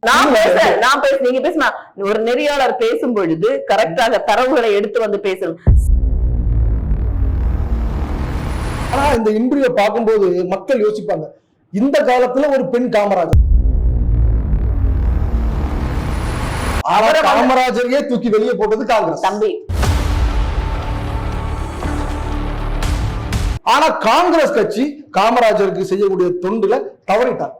நான் நீங்க பேசுனா ஒரு நெறியாளர் பேசும் பொழுது கரெக்டாக தரவுகளை எடுத்து வந்து பேசணும். ஆனா இந்த இன்டர்வியூ பார்க்கும்போது மக்கள் யோசிப்பாங்க, இந்த காலத்துல ஒரு பெண் காமராஜர், காமராஜரையே தூக்கி வெளியே போட்டது காங்கிரஸ் தம்பி. ஆனா காங்கிரஸ் கட்சி காமராஜருக்கு செய்யக்கூடிய தொண்டுல தவறிட்டார்.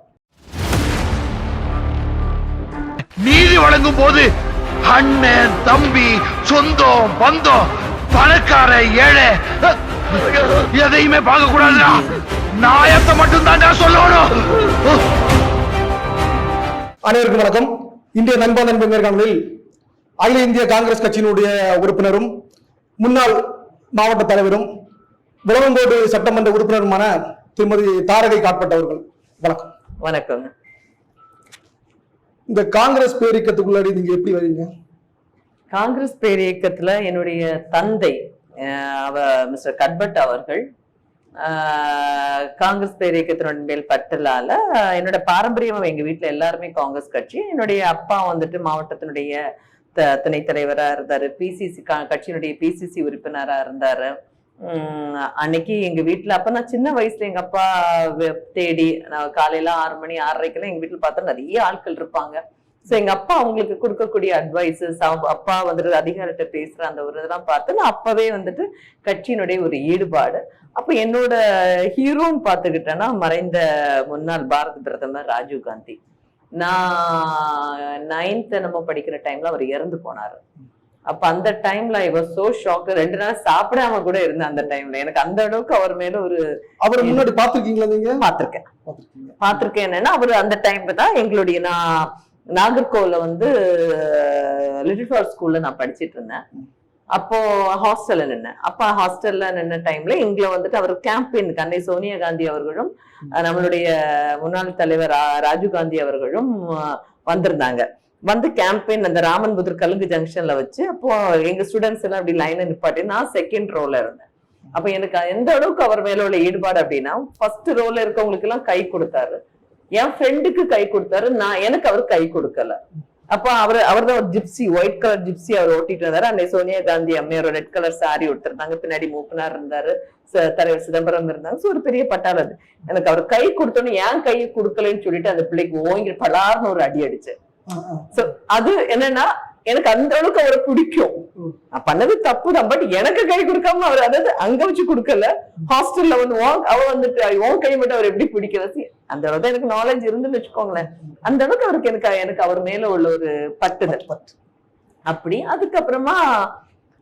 நீதி வழங்கும் போது அண்ணன் தம்பி சொந்தம் பந்தம் பணக்கார ஏழை எதையுமே பார்க்க கூடாதுடா, நாயத்தை மட்டும் தான் சொல்லணும். அனைவருக்கும் வணக்கம். இன்றைய நண்பன் நேர்காணலில் அகில இந்திய காங்கிரஸ் கட்சியினுடைய உறுப்பினரும் முன்னாள் மாவட்ட தலைவரும் விளவங்கோடு சட்டமன்ற உறுப்பினருமான திருமதி தாரகை காட்பட்டவர்கள். வணக்கம். வணக்கம். இந்த காங்கிரஸ் பேரியக்கத்துக்குள்ளாடி நீங்க எப்படி வரீங்க? காங்கிரஸ் பேரியக்கத்துல என்னுடைய தந்தை மிஸ்டர் கட்பட் அவர்கள் காங்கிரஸ் பேரியக்கத்தினுடைய மேல் பட்டலால என்னோட பாரம்பரியம் எங்க வீட்டுல எல்லாருமே காங்கிரஸ் கட்சி. என்னுடைய அப்பா வந்துட்டு மாவட்டத்தினுடைய துணைத் தலைவரா இருந்தாரு, பிசிசி கட்சியினுடைய பிசிசி உறுப்பினரா இருந்தாரு. அன்னைக்கு எங்க வீட்டுல அப்ப நான் சின்ன வயசுல எங்க அப்பா தேடி காலையில 6 மணி 6:30 எங்க வீட்டுல பார்த்தா நிறைய ஆட்கள் இருப்பாங்க. சோ எங்க அப்பா அவங்களுக்கு கொடுக்கக்கூடிய அட்வைசஸ், அப்பா வந்துட்டு அதிகாரிட்ட பேசுற அந்த ஒரு இதெல்லாம் பார்த்து நான் அப்பவே வந்துட்டு கட்சியினுடைய ஒரு ஈடுபாடு. அப்ப என்னோட ஹீரோன்னு பாத்துக்கிட்டேன்னா மறைந்த முன்னாள் பாரத பிரதமர் ராஜீவ் காந்தி. நான் 9th நம்ம படிக்கிற டைம்ல அவர் இறந்து போனாரு. அப்ப அந்த டைம்ல ஐ வாஸ் சோ ஷாக். 2 நாள் சாப்பிடாம கூட இருந்தேன் அந்த டைம்ல. எனக்கு அந்த அளவுக்கு அவர் மேல ஒரு அவர் முன்னாடி பாத்துருக்கீங்களா? நீங்க? பாத்திருக்கேன். என்னன்னா அவர் அந்த டைம்ல தான் எங்களுடைய நான் நாகர்கோவில்ல வந்து லிட்டில் ஃபிளவர் ஸ்கூல்ல நான் படிச்சிட்டு இருந்தேன். அப்போ ஹாஸ்டல்ல நின்னேன். அப்ப ஹாஸ்டல்ல நின்ன டைம்ல எங்களை வந்துட்டு அவர் கேம்பெயினுக்கு அன்னை சோனியா காந்தி அவர்களும் நம்மளுடைய முன்னாள் தலைவர் ராஜீவ் காந்தி அவர்களும் வந்திருந்தாங்க. வந்து கேம்பெயின் அந்த ராமன் புதர் கலுங்கு ஜங்ஷன்ல வச்சு அப்போ எங்க ஸ்டூடெண்ட்ஸ் எல்லாம் அப்படி லைன்ல நிப்பாட்டி நான் செகண்ட் ரோல இருந்தேன். அப்ப எனக்கு எந்த அளவுக்கு அவர் மேல உள்ள ஈடுபாடு அப்படின்னா, ஃபர்ஸ்ட் ரோல இருக்கவங்களுக்கு எல்லாம் கை கொடுத்தாரு, என் ஃப்ரெண்டுக்கு கை கொடுத்தாரு, எனக்கு அவர் கை கொடுக்கல. அப்ப அவர்தான் ஒரு ஜிப்சி, ஒயிட் கலர் ஜிப்சி அவர் ஓட்டிட்டு இருந்தாரு. அன்னை சோனியா காந்தி அம்மையார் ரெட் கலர் சாரி கொடுத்திருந்தாங்க, பின்னாடி மூப்பனார் இருந்தாரு, தலைவர் சிதம்பரம் இருந்தாங்க. ஒரு பெரிய பட்டாளம். அது எனக்கு அவர் கை கொடுத்தோன்னு என் கையை கொடுக்கலன்னு சொல்லிட்டு அந்த பிள்ளைக்கு ஓங்கி பலார்னு ஒரு அடி அடிச்சு. அது என்னன்னா எனக்கு அந்த அளவுக்கு அவரை பிடிக்கும். நான் பண்ணது தப்புதான், பட் எனக்கு கை கொடுக்காம அவர் அதாவது அங்க வச்சு கொடுக்கல, ஹாஸ்டல்ல வந்து அவ வந்துட்டு உன் கை மட்டும் அவர் எப்படி பிடிக்கிறது, அந்த அளவுக்கு எனக்கு நாலேஜ் இருந்துன்னு வச்சுக்கோங்களேன். அந்த அளவுக்கு அவருக்கு எனக்கு அவர் மேல உள்ள ஒரு பட்டுதல் அப்படி. அதுக்கப்புறமா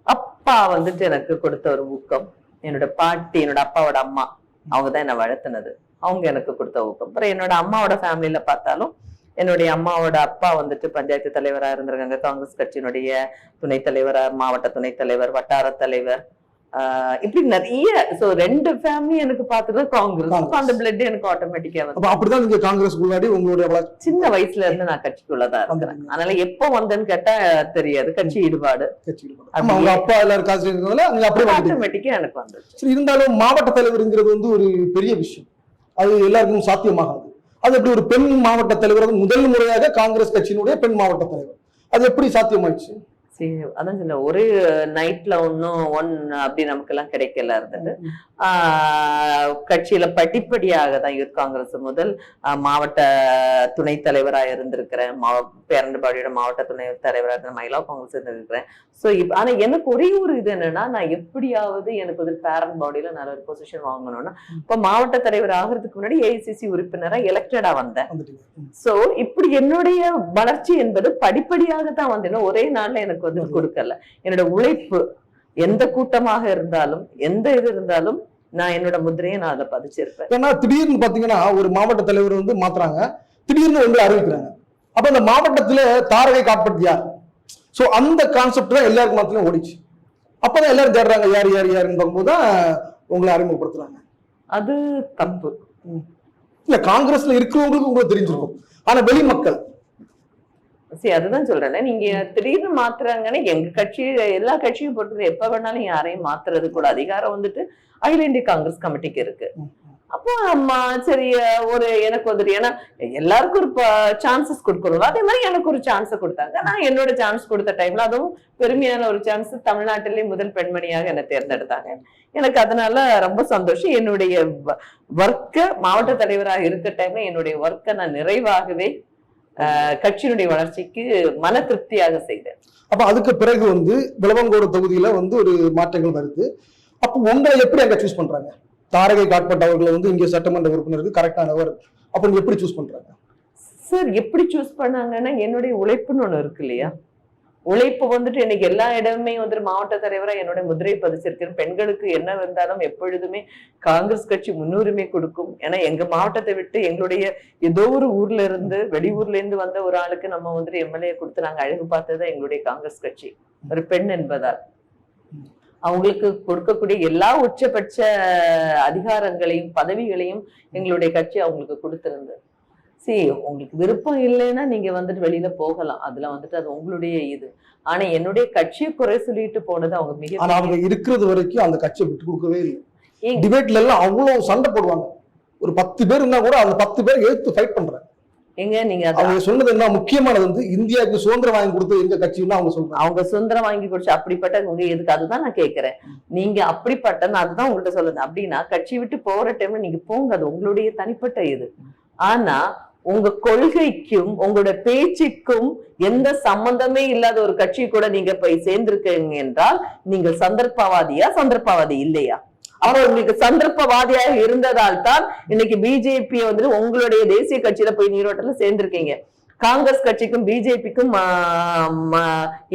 அப்பா வந்துட்டு எனக்கு கொடுத்த ஒரு ஊக்கம், என்னோட பாட்டி, என்னோட அப்பாவோட அம்மா, அவங்கதான் என்னை வளர்த்துனது, அவங்க எனக்கு கொடுத்த ஊக்கம். அப்புறம் என்னோட அம்மாவோட ஃபேமிலியில பார்த்தாலும் என்னுடைய அம்மாவோட அப்பா வந்துட்டு பஞ்சாயத்து தலைவரா இருந்திருக்காங்க, காங்கிரஸ் கட்சியினுடைய துணைத் தலைவரா, மாவட்ட துணைத் தலைவர், வட்டார தலைவர், இப்படி நிறைய. சோ 2 ஃபேமிலி எனக்கு பார்த்தது காங்கிரஸ். அந்த பிளட் எனக்கு ஆட்டோமேட்டிக்கா வந்து. அப்படிதான் நீங்க காங்கிரஸ் உள்ளாடி உங்களுடைய சின்ன வயசுல இருந்து நான் கட்சிக்குள்ளதான் இருக்கிறேன். அதனால எப்போ வந்தேன்னு கேட்டா தெரியாது. கட்சி ஈடுபாடு அப்பா எல்லாரும் ஆட்டோமேட்டிக்கா எனக்கு வந்துச்சு. இருந்தாலும் மாவட்ட தலைவருங்கிறது வந்து ஒரு பெரிய விஷயம், அது எல்லாருக்கும் சாத்தியமாகாது. அது எப்படி ஒரு பெண் மாவட்ட தலைவர், முதல் முறையாக காங்கிரஸ் கட்சியினுடைய பெண் மாவட்ட தலைவர், அது எப்படி சாத்தியமாயிடுச்சு? அதான் சொல்ல, ஒரு நைட்ல ஒன்னும் அப்படி நமக்கு எல்லாம் கிடைக்கல இருந்தது. கட்சியில படிப்படியாக தான் யூத் காங்கிரஸ் முதல் மாவட்ட துணைத் தலைவராக இருந்திருக்கிறேன், பேரண்டபாடியோட மாவட்ட துணை தலைவராக இருந்த மகிழா காங்கிரஸ் இருந்திருக்கிறேன். சோ ஆனா எனக்கு ஒரே ஒரு இது என்னன்னா, நான் எப்படியாவது எனக்கு வந்து பேரண்ட் பாடியில நல்ல ஒரு பொசிஷன் வாங்கணும்னா, இப்ப மாவட்ட தலைவர் ஆகிறதுக்கு முன்னாடி ஏஐசிசி உறுப்பினரா எலெக்டடா வந்தேன். சோ இப்படி என்னுடைய வளர்ச்சி என்பது படிப்படியாக தான் வந்து, ஒரே நாள்ல எனக்கு வந்து கொடுக்கல. என்னோட உழைப்பு, எந்த கூட்டமாக இருந்தாலும் எந்த இது இருந்தாலும் நான் என்னோட முத்திரையை நான் அதை பதிச்சிருப்பேன். ஏன்னா திடீர்னு பாத்தீங்கன்னா ஒரு மாவட்ட தலைவர் வந்து மாத்துறாங்க, திடீர்னு வந்து அறிவிக்கிறாங்க. அப்ப அந்த மாவட்டத்துல தாரகை காட்பட் யார்? சோ அந்த கான்செப்ட் தான் எல்லாருக்கும் மாத்திரம் ஓடிச்சு. அப்பதான் எல்லாரும் தேடுறாங்க யார் யார் யாருன்னு பார்க்கும்போதுதான் உங்களை அறிமுகப்படுத்துறாங்க. அது தப்பு இல்ல, காங்கிரஸ்ல இருக்கிறவங்களுக்கு உங்களுக்கு தெரிஞ்சிருக்கும், ஆனா வெளி மக்கள் சரி அதுதான் சொல்றேன். நீங்க திடீர்னு மாத்துறாங்கன்னா, எங்க கட்சி எல்லா கட்சியும் பொறுத்தது எப்ப வேணாலும் யாரையும் மாத்துறது கூட அதிகாரம் வந்துட்டு அகில இந்திய காங்கிரஸ் கமிட்டிக்கு இருக்கு. அப்போ அம்மா சரி ஒரு எனக்கு வந்துட்டு, ஏன்னா எல்லாருக்கும் ஒரு சான்சஸ் கொடுக்கணும், அதே மாதிரி எனக்கு ஒரு சான்ஸ் கொடுத்தாங்க. நான் என்னோட சான்ஸ் கொடுத்த டைம்ல அதுவும் பெருமையான ஒரு சான்ஸ், தமிழ்நாட்டிலே முதல் பெண்மணியாக என்னை தேர்ந்தெடுத்தாங்க. எனக்கு அதனால ரொம்ப சந்தோஷம். என்னுடைய ஒர்க்க மாவட்ட தலைவராக இருக்க டைம்ல என்னுடைய ஒர்க்கை நான் நிறைவாகவே கட்சியினுடைய வளர்ச்சிக்கு மன திருப்தியாக செய்தேன். அப்ப அதுக்கு பிறகு வந்து விளவங்கோடு தொகுதியில வந்து ஒரு மாற்றங்கள் வருது. அப்ப உங்களை எப்படி அங்க சூஸ் பண்றாங்க? தாரகை காட்பட் அவர்களை வந்து இங்க சட்டமன்ற உறுப்பினருக்கு கரெக்டானவர் அப்ப நீங்க எப்படி சூஸ் பண்றாங்க? சார் எப்படி சூஸ் பண்ணாங்கன்னா, என்னுடைய உழைப்புன்னு ஒண்ணு இருக்கு இல்லையா? உழைப்பு வந்துட்டு இன்னைக்கு எல்லா இடமுமே வந்துட்டு மாவட்ட தலைவரா என்னோட முதிரை பதிச்சிருக்கேன். பெண்களுக்கு என்ன வந்தாலும் எப்பொழுதுமே காங்கிரஸ் கட்சி முன்னுரிமை கொடுக்கும். ஏன்னா எங்க மாவட்டத்தை விட்டு எங்களுடைய ஏதோ ஒரு ஊர்ல இருந்து, வெளியூர்ல இருந்து வந்த ஒரு ஆளுக்கு நம்ம வந்துட்டு எம்எல்ஏ கொடுத்து நாங்க அழகு பார்த்ததுதான் எங்களுடைய காங்கிரஸ் கட்சி, ஒரு பெண் என்பதால். அவங்களுக்கு கொடுக்கக்கூடிய எல்லா உச்சபட்ச அதிகாரங்களையும் பதவிகளையும் எங்களுடைய கட்சி அவங்களுக்கு கொடுத்திருந்தது. சரி, உங்களுக்கு விருப்பம் இல்லைன்னா நீங்க வந்துட்டு வெளியில போகலாம், அதுல வந்துட்டு அது உங்களுடைய இது. ஆனா என்னுடைய கட்சியை குறை சொல்லிட்டு போனது அவங்க மிக, ஆனா அவங்க இருக்கிறது வரைக்கும் அந்த கட்சியை விட்டு கொடுக்கவே இல்லை. டிபேட்ல எல்லாம் அவ்வளவு சண்டை போடுவாங்க. ஒரு 10 பேர் இருந்தா கூட அந்த 10 பேர் எடுத்து ஃபைட் பண்றாங்க. எங்க நீங்க அவங்க சொன்னது என்ன முக்கியமானது வந்து இந்தியாவுக்கு சுதந்திரம் வாங்கி கொடுத்து எங்க கட்சின்னு அவங்க சொல்றாங்க. அவங்க சுதந்திரம் வாங்கி கொடுத்து அப்படிப்பட்ட உங்க எதுக்கு, அதுதான் நான் கேட்கிறேன். நீங்க அப்படிப்பட்ட, அதுதான் உங்கள்கிட்ட சொல்லுது. அப்படின்னா கட்சி விட்டு போற டைம்ல நீங்க போங்க, அது உங்களுடைய தனிப்பட்ட இது. ஆனா உங்க கொள்கைக்கும் உங்களோட பேச்சுக்கும் எந்த சம்பந்தமே இல்லாத ஒரு கட்சி கூட நீங்க போய் சேர்ந்திருக்கீங்க என்றால் நீங்கள் சந்தர்ப்பவாதியா, சந்தர்ப்பவாதி இல்லையா? அப்ப உங்களுக்கு சந்தர்ப்பவாதியாக இருந்ததால் தான் இன்னைக்கு பிஜேபி வந்துட்டு உங்களுடைய தேசிய கட்சியில போய் நீரோட்டத்துல சேர்ந்திருக்கீங்க. காங்கிரஸ் கட்சிக்கும் பிஜேபிக்கும்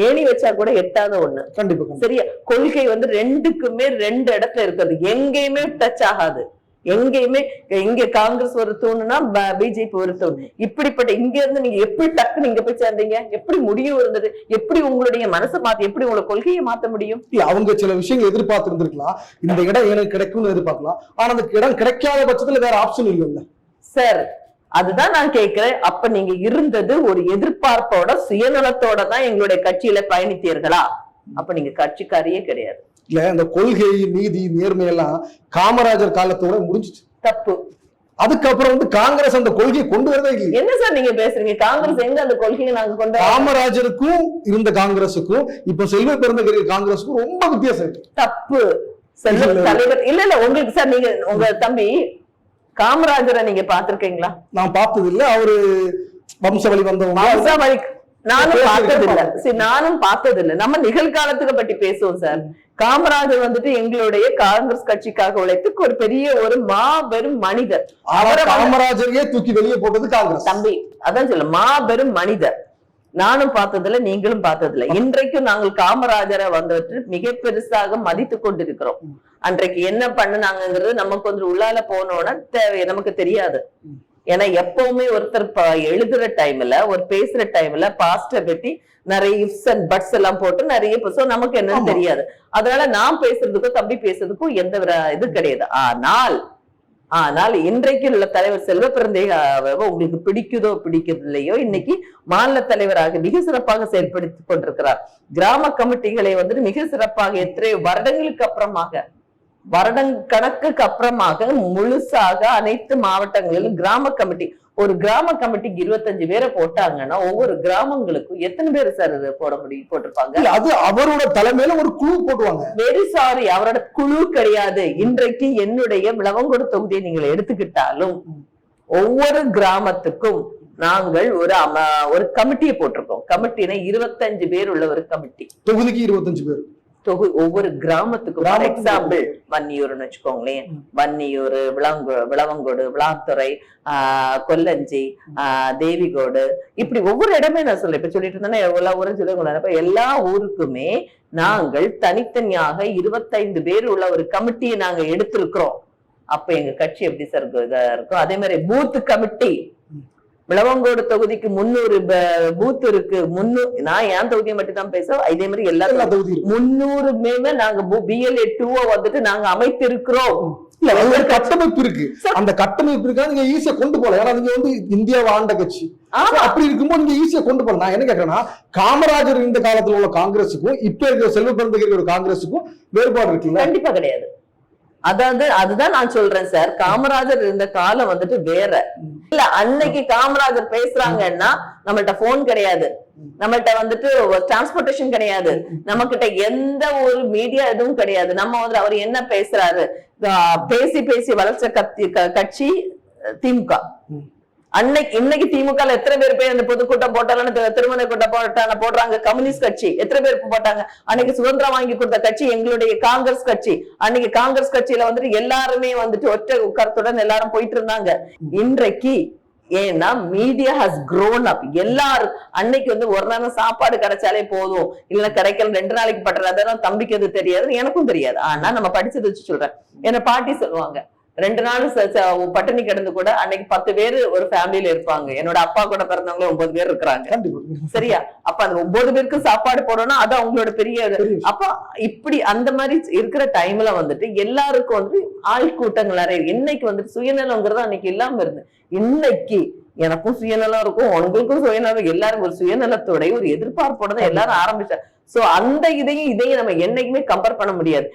ஏணி வச்சா கூட எட்டாத ஒண்ணு. கண்டிப்பா சரியா? கொள்கை வந்து ரெண்டுக்குமே 2 இடத்துல இருக்குது, எங்கேயுமே டச் ஆகாது. எங்கேயுமே இங்க காங்கிரஸ் ஒரு தூணுனா பிஜேபி ஒரு தூண். இப்படிப்பட்ட இங்க இருந்து நீங்க எப்படி டக்குன்னு இங்க போய் சேர்ந்தீங்க? எப்படி முடியும் இருந்தது? எப்படி உங்களுடைய மனசை மாத்தி, எப்படி உங்களை கொள்கையை மாத்த முடியும்? இல்ல, அவங்க சில விஷயங்கள் எதிர்பார்த்து இருந்திருக்கலாம். இந்த இடம் எனக்கு கிடைக்கும்னு எதிர்பார்க்கலாம். ஆனா அந்த இடம் கிடைக்காத பட்சத்துல வேற ஆப்ஷன் இல்லைல்ல சார். அதுதான் நான் கேட்கிறேன். அப்ப நீங்க இருந்தது ஒரு எதிர்பார்ப்போட, சுயநலத்தோட தான் எங்களுடைய கட்சியில பயணித்தீர்களா? அப்ப நீங்க கட்சிக்காரியே கிடையாது. இல்ல, இந்த கொள்கை, நீதி, நேர்மை எல்லாம் காமராஜர் காலத்தோட முடிஞ்சிச்சு. தப்பு. அதுக்கப்புறம் வந்து காங்கிரஸ் அந்த கொள்கையை கொண்டு வரவே இல்லை. என்ன சார் நீங்க பேசுறீங்க? காங்கிரஸ் எங்க அந்த கொள்கையை நாங்க கொண்டு? காமராஜருக்கும் இருந்த காங்கிரஸுக்கும் இப்ப செல்வ பெருந்தகை காங்கிரஸுக்கும் ரொம்ப வித்தியாசம் இருக்கு. தப்பு. செல்வ தலைவர் இல்ல உங்களுக்கு சார், நீங்க உங்க தம்பி காமராஜரை நீங்க பாத்திருக்கீங்களா? நான் பார்த்தது இல்ல. அவரு வம்சவழி வந்தவங்க. நானும் பார்த்தது இல்ல. சரி, நானும் பார்த்தது இல்ல. நம்ம நிகழ்காலத்துக்கு பற்றி பேசுவோம் சார். காமராஜர் வந்துட்டு எங்களுடைய காங்கிரஸ் கட்சிக்காக உழைத்து ஒரு பெரிய ஒரு மாபெரும் மனிதர். காமராஜரையே தூக்கி வெளியே போட்டது காங்கிரஸ். தம்பி அதான் சொல்ல, மாபெரும் மனிதர். நானும் பார்த்ததில்ல, நீங்களும் பார்த்ததில்ல. இன்றைக்கும் நாங்கள் காமராஜரை வந்துட்டு மிக பெருசாக மதித்து கொண்டிருக்கிறோம். அன்றைக்கு என்ன பண்ணுனாங்கிறது நமக்கு வந்து உள்ளால போனோன்னா நமக்கு தெரியாது. ஏன்னா எப்பவுமே ஒருத்தர் எழுதுற டைம்ல, ஒரு பேசுற டைம்ல பாஸ்ட பத்தி நிறைய இஃப்ஸ் அண்ட் பட்ஸ் எல்லாம் போட்டு நிறைய நமக்கு என்னன்னு தெரியாது. அதனால நான் பேசுறதுக்கும் தம்பி பேசுறதுக்கும் எந்த இது கிடையாது. ஆனால் இன்றைக்கு உள்ள தலைவர் செல்வ பெருந்தகையை உங்களுக்கு பிடிக்குதோ பிடிக்கவில்லையோ, இன்னைக்கு மாநில தலைவராக மிக சிறப்பாக செயல்படுத்தி கொண்டிருக்கிறார். கிராம கமிட்டிகளை வந்துட்டு மிக சிறப்பாக எத்தனை வருடங்களுக்கு அப்புறமாக, வருடக்கணக்குக்கு அப்புறமாக முழுசாக அனைத்து மாவட்டங்களிலும் கிராம கமிட்டி, ஒரு கிராம கமிட்டிக்கு 25 பேரை போட்டாங்கன்னா ஒவ்வொரு கிராமங்களுக்கும் எத்தனை பேர் சார் போட முடியும்? போட்டிருப்பாங்க. அது அவரோட தலைமையில ஒரு குழு போடுவாங்க. வெரி சாரி, அவரோட குழு கிடையாது. இன்றைக்கு என்னுடைய விளவங்கோடு தொகுதியை நீங்கள் எடுத்துக்கிட்டாலும் ஒவ்வொரு கிராமத்துக்கும் நாங்கள் ஒரு கமிட்டியை போட்டிருக்கோம். கமிட்டினா 25 பேர் உள்ள ஒரு கமிட்டி. தொகுதிக்கு 25 பேர். ஒவ்வொரு கிராமத்துக்கும். ஃபார் எக்ஸாம்பிள் வன்னியூர்னு வச்சுக்கோங்களேன். வன்னியூர், விளவங்கோடு, விளாத்துறை, கொல்லஞ்சி, தேவிகோடு, இப்படி ஒவ்வொரு இடமே நான் சொல்றேன். இப்ப சொல்லிட்டு இருந்தேன்னா எவ்வளவு ஊரும் சொல்லுங்க. எல்லா ஊருக்குமே நாங்கள் தனித்தனியாக 25 பேர் உள்ள ஒரு கமிட்டியை நாங்க எடுத்திருக்கிறோம். அப்ப எங்க கட்சி எப்படி சார் இருக்கும்? அதே மாதிரி பூத் கமிட்டி, விளவங்கோடு தொகுதிக்கு 300 பூத் இருக்கு. 300, நான் என் தொகுதியை மட்டும் தான் பேசுறோம். இதே மாதிரி எல்லா 300 நாங்க BLA 2 வந்துட்டு நாங்க அமைத்திருக்கிறோம். கட்டமைப்பு இருக்கு. அந்த கட்டமைப்பு இருக்கா நீங்க ஈஸியா கொண்டு போகலாம். ஏன்னா நீங்க வந்து இந்தியாவை ஆண்ட கட்சி. அப்படி இருக்கும்போது நீங்க ஈஸியா கொண்டு போகலாம். நான் என்ன கேட்கறேன்னா, காமராஜர் இந்த காலத்துல உள்ள காங்கிரஸுக்கும் இப்ப இருக்கிற செல்வ பெருந்தகை காங்கிரஸுக்கும் வேறுபாடு இருக்குல்ல? கண்டிப்பா கிடையாது. அதாவது அதுதான் நான் சொல்றேன் சார், காமராஜர் இருந்த காலம் வந்துட்டு வேற இல்ல. அன்னைக்கு காமராஜர் பேசுறாங்கன்னா நம்மள்ட்ட போன் கிடையாது, நம்மள்ட்ட வந்துட்டு டிரான்ஸ்போர்டேஷன் கிடையாது, நம்ம கிட்ட எந்த ஒரு மீடியா எதுவும் கிடையாது. நம்ம வந்து அவர் என்ன பேசுறாரு, பேசி பேசி வளர்ச்ச கட்சி திமுக. இன்னைக்கு திமுக எத்தனை பேர் போய் அந்த பொதுக்கூட்டம் போட்டாலும் திருமண கூட்டம் போடுறாங்க. கம்யூனிஸ்ட் கட்சி எத்தனை பேர் போட்டாங்க? அன்னைக்கு சுதந்திரம் வாங்கி கொடுத்த கட்சி எங்களுடைய காங்கிரஸ் கட்சி. அன்னைக்கு காங்கிரஸ் கட்சியில வந்துட்டு எல்லாருமே வந்துட்டு ஒற்றை கருத்துடன் எல்லாரும் போயிட்டு இருந்தாங்க. இன்றைக்கு ஏன்னா மீடியா ஹஸ் grown up. எல்லாரும் அன்னைக்கு வந்து ஒரு நேரம் சாப்பாடு கிடைச்சாலே போதும், இல்ல கிடைக்கல 2 நாளைக்கு பண்றது தம்பிக்கு அது தெரியாது, எனக்கும் தெரியாது. ஆனா நம்ம படிச்சது வச்சு சொல்றேன். என்ன பாட்டி சொல்லுவாங்க, 2 நாள் பட்டினி கிடந்து கூட அன்னைக்கு 10 பேரு ஒரு ஃபேமிலியில இருப்பாங்க. என்னோட அப்பா கூட பிறந்தவங்களே 9 பேர் இருக்கிறாங்க. சரியா? அப்ப அந்த 9 பேருக்கு சாப்பாடு போடணும், அது அவங்களோட பெரிய. அப்ப இப்படி அந்த மாதிரி இருக்கிற டைம்ல வந்துட்டு எல்லாருக்கும் வந்து ஆள் கூட்டங்கள் நிறைய. இன்னைக்கு வந்துட்டு சுயநலங்கிறது அன்னைக்கு இல்லாம இருந்து, இன்னைக்கு எனக்கும் சுயநலம் இருக்கும், உங்களுக்கும் சுயநலம், எல்லாரும் ஒரு சுயநலத்தோட ஒரு எதிர்பார்ப்போட தான் எல்லாரும் ஆரம்பிச்சாங்க. சோ அந்த இதையும் நம்ம என்னைக்குமே கம்பேர் பண்ண முடியாது.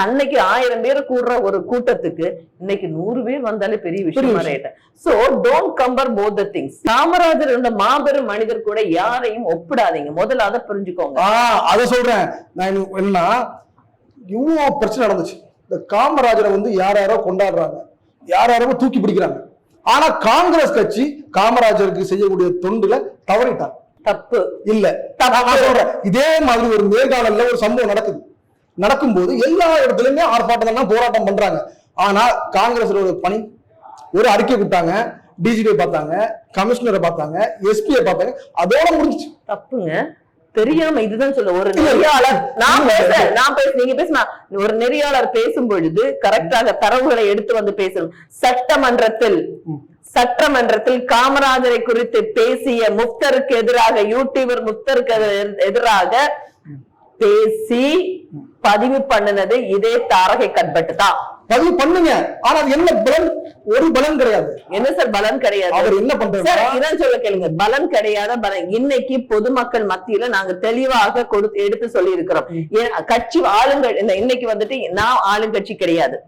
அன்னைக்கு 1000 பேர் கூடுற ஒரு கூட்டத்துக்கு இன்னைக்கு 100 பேர் வந்தாலே பெரிய விஷயமா ஆயிட்டேன். So don't compare both the things. Kamarajar என்ற மாபெரும் மனிதர் கூட யாரையும் ஒப்பிடாதீங்க, முதல்ல அதை புரிஞ்சுக்கோங்க. அதை சொல்றேன் நான். என்ன இவ்வளவு பிரச்சனை நடந்துச்சு, இந்த காமராஜரை வந்து யாரோ கொண்டாடுறாங்க, யாரோ தூக்கி பிடிக்கிறாங்க. ஆனா காங்கிரஸ் கட்சி காமராஜருக்கு செய்யக்கூடிய தொண்டுல தவறிட்டாங்க. தப்பு இல்ல, சொல்றேன். இதே மாதிரி ஒரு நேர்காணல்ல ஒரு சம்பவம் நடக்கும்போது எல்லா இடத்துலயுமே ஆர்ப்பாட்டம் போராட்டம் பண்றாங்க. ஆனா காங்கிரஸ் பணி ஒரு அறிக்கை கொடுத்தாங்க, டிஜிபி பார்த்தாங்க, கமிஷனரை பார்த்தாங்க, எஸ்பியை பார்த்தாங்க, அதோட முடிஞ்சிச்சு. தப்புங்க. தெரியாம இதுதான் சொல்ல ஒரு நெறியாளர் நீங்க பேசினா ஒரு நெறியாளர் பேசும் பொழுது கரெக்டாக தரவுகளை எடுத்து வந்து பேசணும். சட்டமன்றத்தில் காமராஜரை குறித்து பேசிய முஃப்தருக்கு எதிராக, யூடியூபர் முஃப்தருக்கு எதிராக பேசி பதிவு பண்ணினது இதே தாரகை கட்பட்டு தான். பதிவு பண்ணுங்க, ஆனா என்ன பலன்? ஒரு பலன் கிடையாது. என்ன சார் பலன் கிடையாது? அவர் என்ன பண்றாரு இதான் சொல்ல கேளுங்க. பலன் கிடையாத பலன். இன்னைக்கு பொதுமக்கள் மத்தியில நாங்க தெளிவாக எடுத்து சொல்லி இருக்கிறோம். கட்சி ஆளுங்கள் இன்னைக்கு வந்துட்டு நான் ஆளுங்கட்சி கிடையாது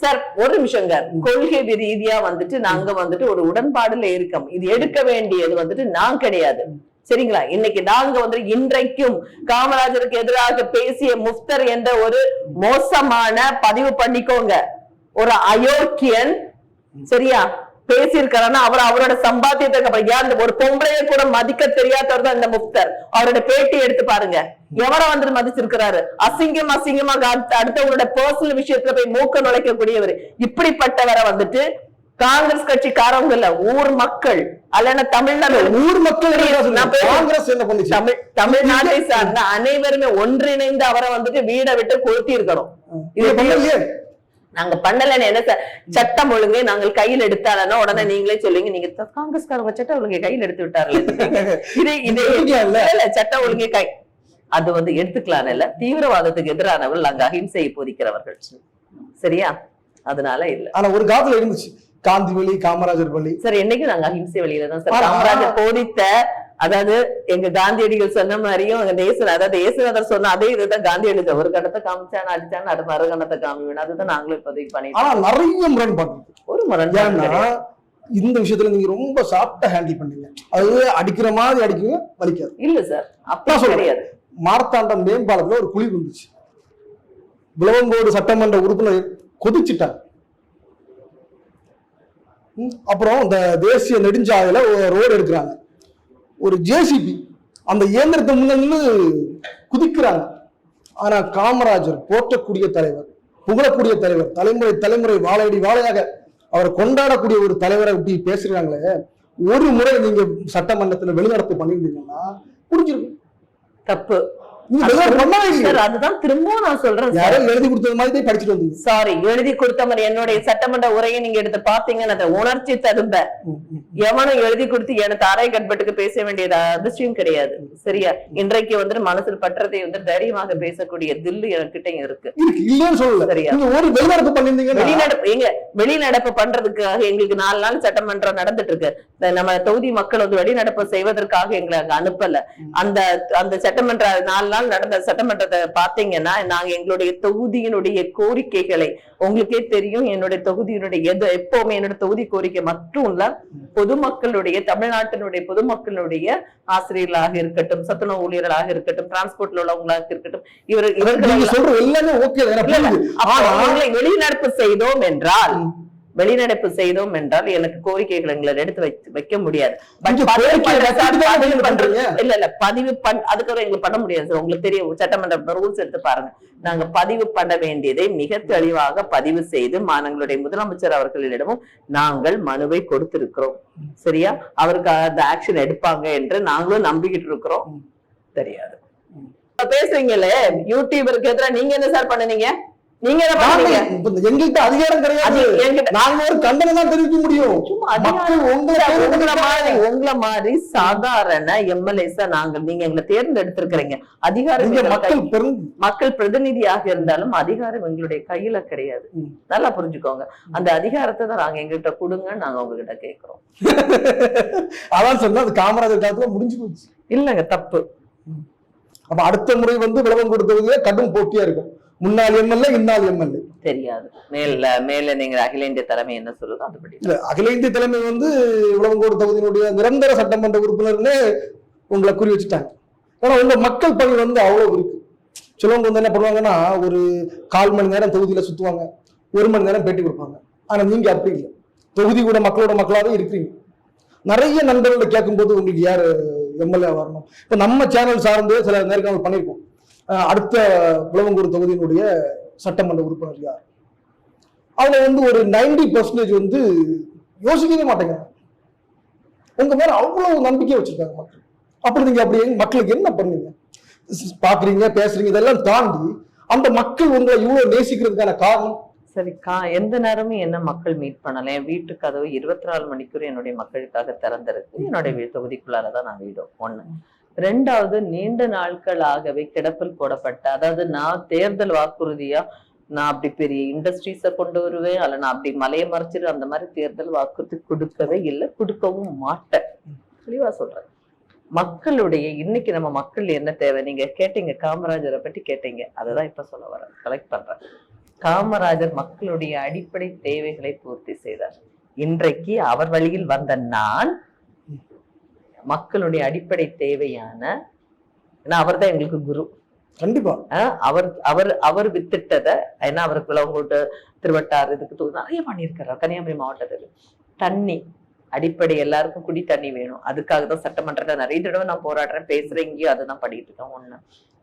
சார். ஒரு நிமிஷங்க, கொள்கை ரீதியா வந்துட்டு நாங்க வந்துட்டு ஒரு உடன்பாடுல இருக்கோம். இது எடுக்க வேண்டியது வந்துட்டு நான் கிடையாது. சரிங்களா? இன்னைக்கு நாங்க வந்து இன்றைக்கும் காமராஜருக்கு எதிராக பேசிய முஃப்தர் என்ற ஒரு மோசமான பதிவு பண்ணிக்கோங்க, ஒரு அயோக்கியன் சரியா பேசியிருக்காருன்னா அவரோட சம்பாத்தியத்துக்கு ஒரு பொம்பளைய கூட மதிக்க தெரியாதவர் தான் இந்த முஃப்தர். அவரோட பேட்டி எடுத்து பாருங்க, எவரை வந்துட்டு மதிச்சிருக்கிறாரு. அசிங்கமா அடுத்தவங்களோட பர்சனல் விஷயத்துல போய் மூக்க நுழைக்கக்கூடியவர். இப்படிப்பட்டவரை வந்துட்டு காங்கிரஸ் கட்சிக்காரவங்க இல்ல, ஊர் மக்கள் அல்லனா தமிழ்நாடு ஊர் மக்கள் தமிழ்நாட்டை சார்ந்த அனைவருமே ஒன்றிணைந்து அவரை வந்துட்டு வீடை விட்டு கொளுத்தி இருக்கணும். நாங்க பண்ணலன்னு என்ன சார்? சட்டம் ஒழுங்கை நாங்கள் கையில் எடுத்தாலன்னா உடனே நீங்களே சொல்லுவீங்க, நீங்க காங்கிரஸ்காரங்க சட்டம் ஒழுங்கை கையில் எடுத்து விட்டார்கள். சட்டம் ஒழுங்கை கை அது வந்து எடுத்துக்கலாம் இல்ல. தீவிரவாதத்துக்கு எதிரானவர்கள் நாங்க அஹிம்சையை போதிக்கிறவர்கள். சரியா? அதனால இல்ல. ஆனா ஒரு காலத்துல இருந்துச்சு காந்தி வழி, காமராஜர் வழி. சார் என்னைக்கு நாங்க அஹிம்சை வழியில தான் சார் காமராஜர் போதித்த, அதாவது எங்க காந்தியடிகள் சொன்ன மாதிரியும் அதாவது இயேசுநாதர் சொன்ன அதே இதுதான் காந்தியடிகள். ஒரு கணத்தை காமிச்சான்னு அடிச்சான்னு அது மறு கணத்தை காமிவேன். அதுதான் நாங்களும் இப்போதைக்கு பண்ணிட்டு நிறைய முரண்பாடு. ஒரு முரண்பாடு இந்த விஷயத்துல நீங்க ரொம்ப சாஃப்டா ஹேண்டில் பண்ணீங்க. அது அடிக்கிற மாதிரி அடிக்குங்க, வலிக்காது. இல்ல சார் அப்படி கிடையாது. மார்த்தாண்டம் மேம்பாலத்துல ஒரு குழி வந்துச்சு, விளவங்கோடு சட்டமன்ற உறுப்பினர் கொதிச்சுட்டாங்க. அப்புறம் இந்த தேசிய நெடுஞ்சாலையில ரோடு எடுக்கிறாங்க, ஒரு ஜேசிபி அந்த இயந்திரத்தை முன்னின்று குதிக்கிறாங்க. ஆனா காமராஜர் போற்றக்கூடிய தலைவர், புகழக்கூடிய தலைவர், தலைமுறை வாழையடி வாழையாக அவரை கொண்டாடக்கூடிய ஒரு தலைவரை விட்டு பேசுறாங்களே. ஒரு முறை நீங்க சட்டமன்றத்துல வெளிநடப்பு பண்ணிருந்தீங்கன்னா புரிஞ்சிருக்கும். தப்பு. அதுதான் திரும்பவும் நான் சொல்றேன், எழுதி கொடுத்தது மாதிரி படிச்சுட்டு வந்தீங்க. சாரி, எழுதி கொடுத்த மாதிரி என்னுடைய சட்டமன்ற உரையை நீங்க எடுத்து பாத்தீங்கன்னா உணர்ச்சி தரும்ப எவனும் எழுதி கொடுத்து எனக்கு அரை கட்பட்டுக்கு பேச வேண்டியது அதிர்ஷ்டம் கிடையாது. சரியா? இன்றைக்கு வந்து மனசில் பற்றதை வந்து தைரியமாக பேசக்கூடிய தில்லு என்கிட்ட இருக்கு. சரியா? வெளிநடப்பு பண்றதுக்காக எங்களுக்கு 4 நாள் சட்டமன்றம் நடந்துட்டு இருக்கு. நம்ம தொகுதி மக்கள் வந்து வெளிநடப்பு செய்வதற்காக எங்களை அங்க அனுப்பல. அந்த சட்டமன்ற 4 நாள் நாள் நடந்த சட்டமன்றத்தை பாத்தீங்கன்னா நாங்க எங்களுடைய தொகுதியினுடைய கோரிக்கைகளை, உங்களுக்கே தெரியும் என்னுடைய தொகுதியினுடைய எப்பவுமே என்னோட தொகுதி கோரிக்கை மட்டும் இல்ல, பொதுமக்களுடைய, தமிழ்நாட்டினுடைய பொதுமக்களுடைய ஆசிரியர்களாக இருக்கட்டும், சத்துணவு ஊழியர்களாக இருக்கட்டும், டிரான்ஸ்போர்ட்ல உள்ளவங்களாக இருக்கட்டும், இவர்கள் சொல்ற எல்லாமே ஓகே. வெளிநடப்பு செய்தோம் என்றால் எனக்கு கோரிக்கைகள் எங்களை எடுத்து வைக்க முடியாது. பதிவு அதுக்கப்புறம் எங்களுக்கு பண்ண முடியாது. உங்களுக்கு தெரியும், சட்டமன்ற ரூல்ஸ் எடுத்து பாருங்க. நாங்க பதிவு பண்ண வேண்டியதை மிக தெளிவாக பதிவு செய்து மாநிலங்களுடைய முதலமைச்சர் அவர்களிடமும் நாங்கள் மனுவை கொடுத்திருக்கிறோம். சரியா? அவருக்கு அந்த ஆக்ஷன் எடுப்பாங்க என்று நாங்களும் நம்பிக்கிட்டு இருக்கிறோம். தெரியாது பேசுறீங்களே யூடியூபருக்கு எதிராக நீங்க என்ன சார் பண்ணுனீங்க? நீங்க எங்கள்கிட்ட அதிகாரம் கிடையாது. நாங்க ஒரு கண்டனம் தான் தெரிவிக்க முடியும். உங்களை மாதிரி சாதாரண எம்எல்ஏஸா நாங்கள், நீங்க எங்களை தேர்ந்தெடுத்திருக்கிறீங்க. அதிகாரம் மக்கள் பிரதிநிதியாக இருந்தாலும் அதிகாரம் எங்களுடைய கையில கிடையாது. நல்லா புரிஞ்சுக்கோங்க. அந்த அதிகாரத்தை தான் நாங்க எங்ககிட்ட கொடுங்க, நாங்க உங்ககிட்ட கேட்கிறோம். அதான் சொன்னா அது காமராஜர் காலத்துல முடிஞ்சு போச்சு. இல்லங்க, தப்பு. அப்ப அடுத்த முறை விளவம் கொடுத்ததுல கடும் போட்டியா இருக்கும். முன்னாள் எம்எல்ஏ, இந்நாள் எம்எல்ஏ தெரியாது. மேல நீங்க அகில இந்திய தலைமை என்ன சொல்லுதோ அதுபடி. அகில இந்திய தலைமை விளவங்கோடு தொகுதியினுடைய நிரந்தர சட்டமன்ற உறுப்பினர்னு உங்களை குறி வச்சுட்டாங்க. ஆனா உங்க மக்கள் பணி அவ்வளவு இருக்கு. சிலவங்க என்ன பண்ணுவாங்கன்னா, ஒரு 1/4 மணி நேரம் தொகுதியில சுத்துவாங்க, 1 மணி நேரம் பேட்டி கொடுப்பாங்க. ஆனா நீங்க அப்படி இல்லை. தொகுதி கூட மக்களோட மக்களாவே இருக்கிறீங்க. நிறைய நண்பர்களை கேட்கும் போது உங்களுக்கு யாரு எம்எல்ஏ வரணும்? இப்ப நம்ம சேனல் சார்ந்து சில நேர்காணல் பண்ணியிருக்கோம். அடுத்த விளவங்கோடு தொகுதியினுடைய சட்டமன்ற உறுப்பினர் யார்? அவங்க ஒரு 90% யோசிக்கவே மாட்டேங்கிறாங்க. உங்க மேல அவ்வளவு நம்பிக்கை வச்சிருக்காங்க மக்கள். அப்படி நீங்க அப்படி மக்களுக்கு என்ன பண்ணுவீங்க? பாக்குறீங்க, பேசுறீங்க, இதெல்லாம் தாண்டி அந்த மக்கள் உங்களை இவ்வளவு நேசிக்கிறதுக்கான காரணம்? சரிக்கா, எந்த நேரமும் என்ன மக்கள் மீட் பண்ணல. என் வீட்டு கதவு 24 மணிக்கூர் என்னுடைய மக்களுக்காக திறந்திருக்கு. என்னுடைய தொகுதிக்குள்ளாலதான் நான் வீடும். 1. 2வது, நீண்ட நாட்களாகவே கிடப்பில் போடப்பட்ட, அதாவது நான் தேர்தல் வாக்குறுதியா நான் அப்படி பெரிய இண்டஸ்ட்ரீஸ கொண்டு வருவேன், அல்ல நான் அப்படி மலையை மறைச்சிரு, அந்த மாதிரி தேர்தல் வாக்குறுதி கொடுக்கவே இல்லை, கொடுக்கவும் மாட்டேன். தெளிவா சொல்றேன். மக்களுடைய இன்னைக்கு நம்ம மக்கள் என்ன தேவை? நீங்க கேட்டீங்க, காமராஜரை பற்றி கேட்டீங்க, அததான் இப்ப சொல்ல வரேன், கலெக்ட் பண்றேன். காமராஜர் மக்களுடைய அடிப்படை தேவைகளை பூர்த்தி செய்தார். இன்றைக்கு அவர் வழியில் வந்த நான் மக்களுடைய அடிப்படை தேவையான, அவர் தான் எங்களுக்கு குரு. கண்டிப்பா அவர் வித்திட்டத, ஏன்னா அவருக்கு விளவங்கோட்டு, திருவட்டாறு, இதுக்கு நிறைய பண்ணியிருக்கிறார். கன்னியாகுமரி மாவட்டத்துக்கு தண்ணி அடிப்படை, எல்லாருக்கும் குடி தண்ணி வேணும். அதுக்காக தான் சட்டமன்றத்துல நிறைய தடவை நான் போராடுறேன், பேசுறேன். இங்கேயும் அதை தான் பண்ணிட்டு இருக்கேன். 1.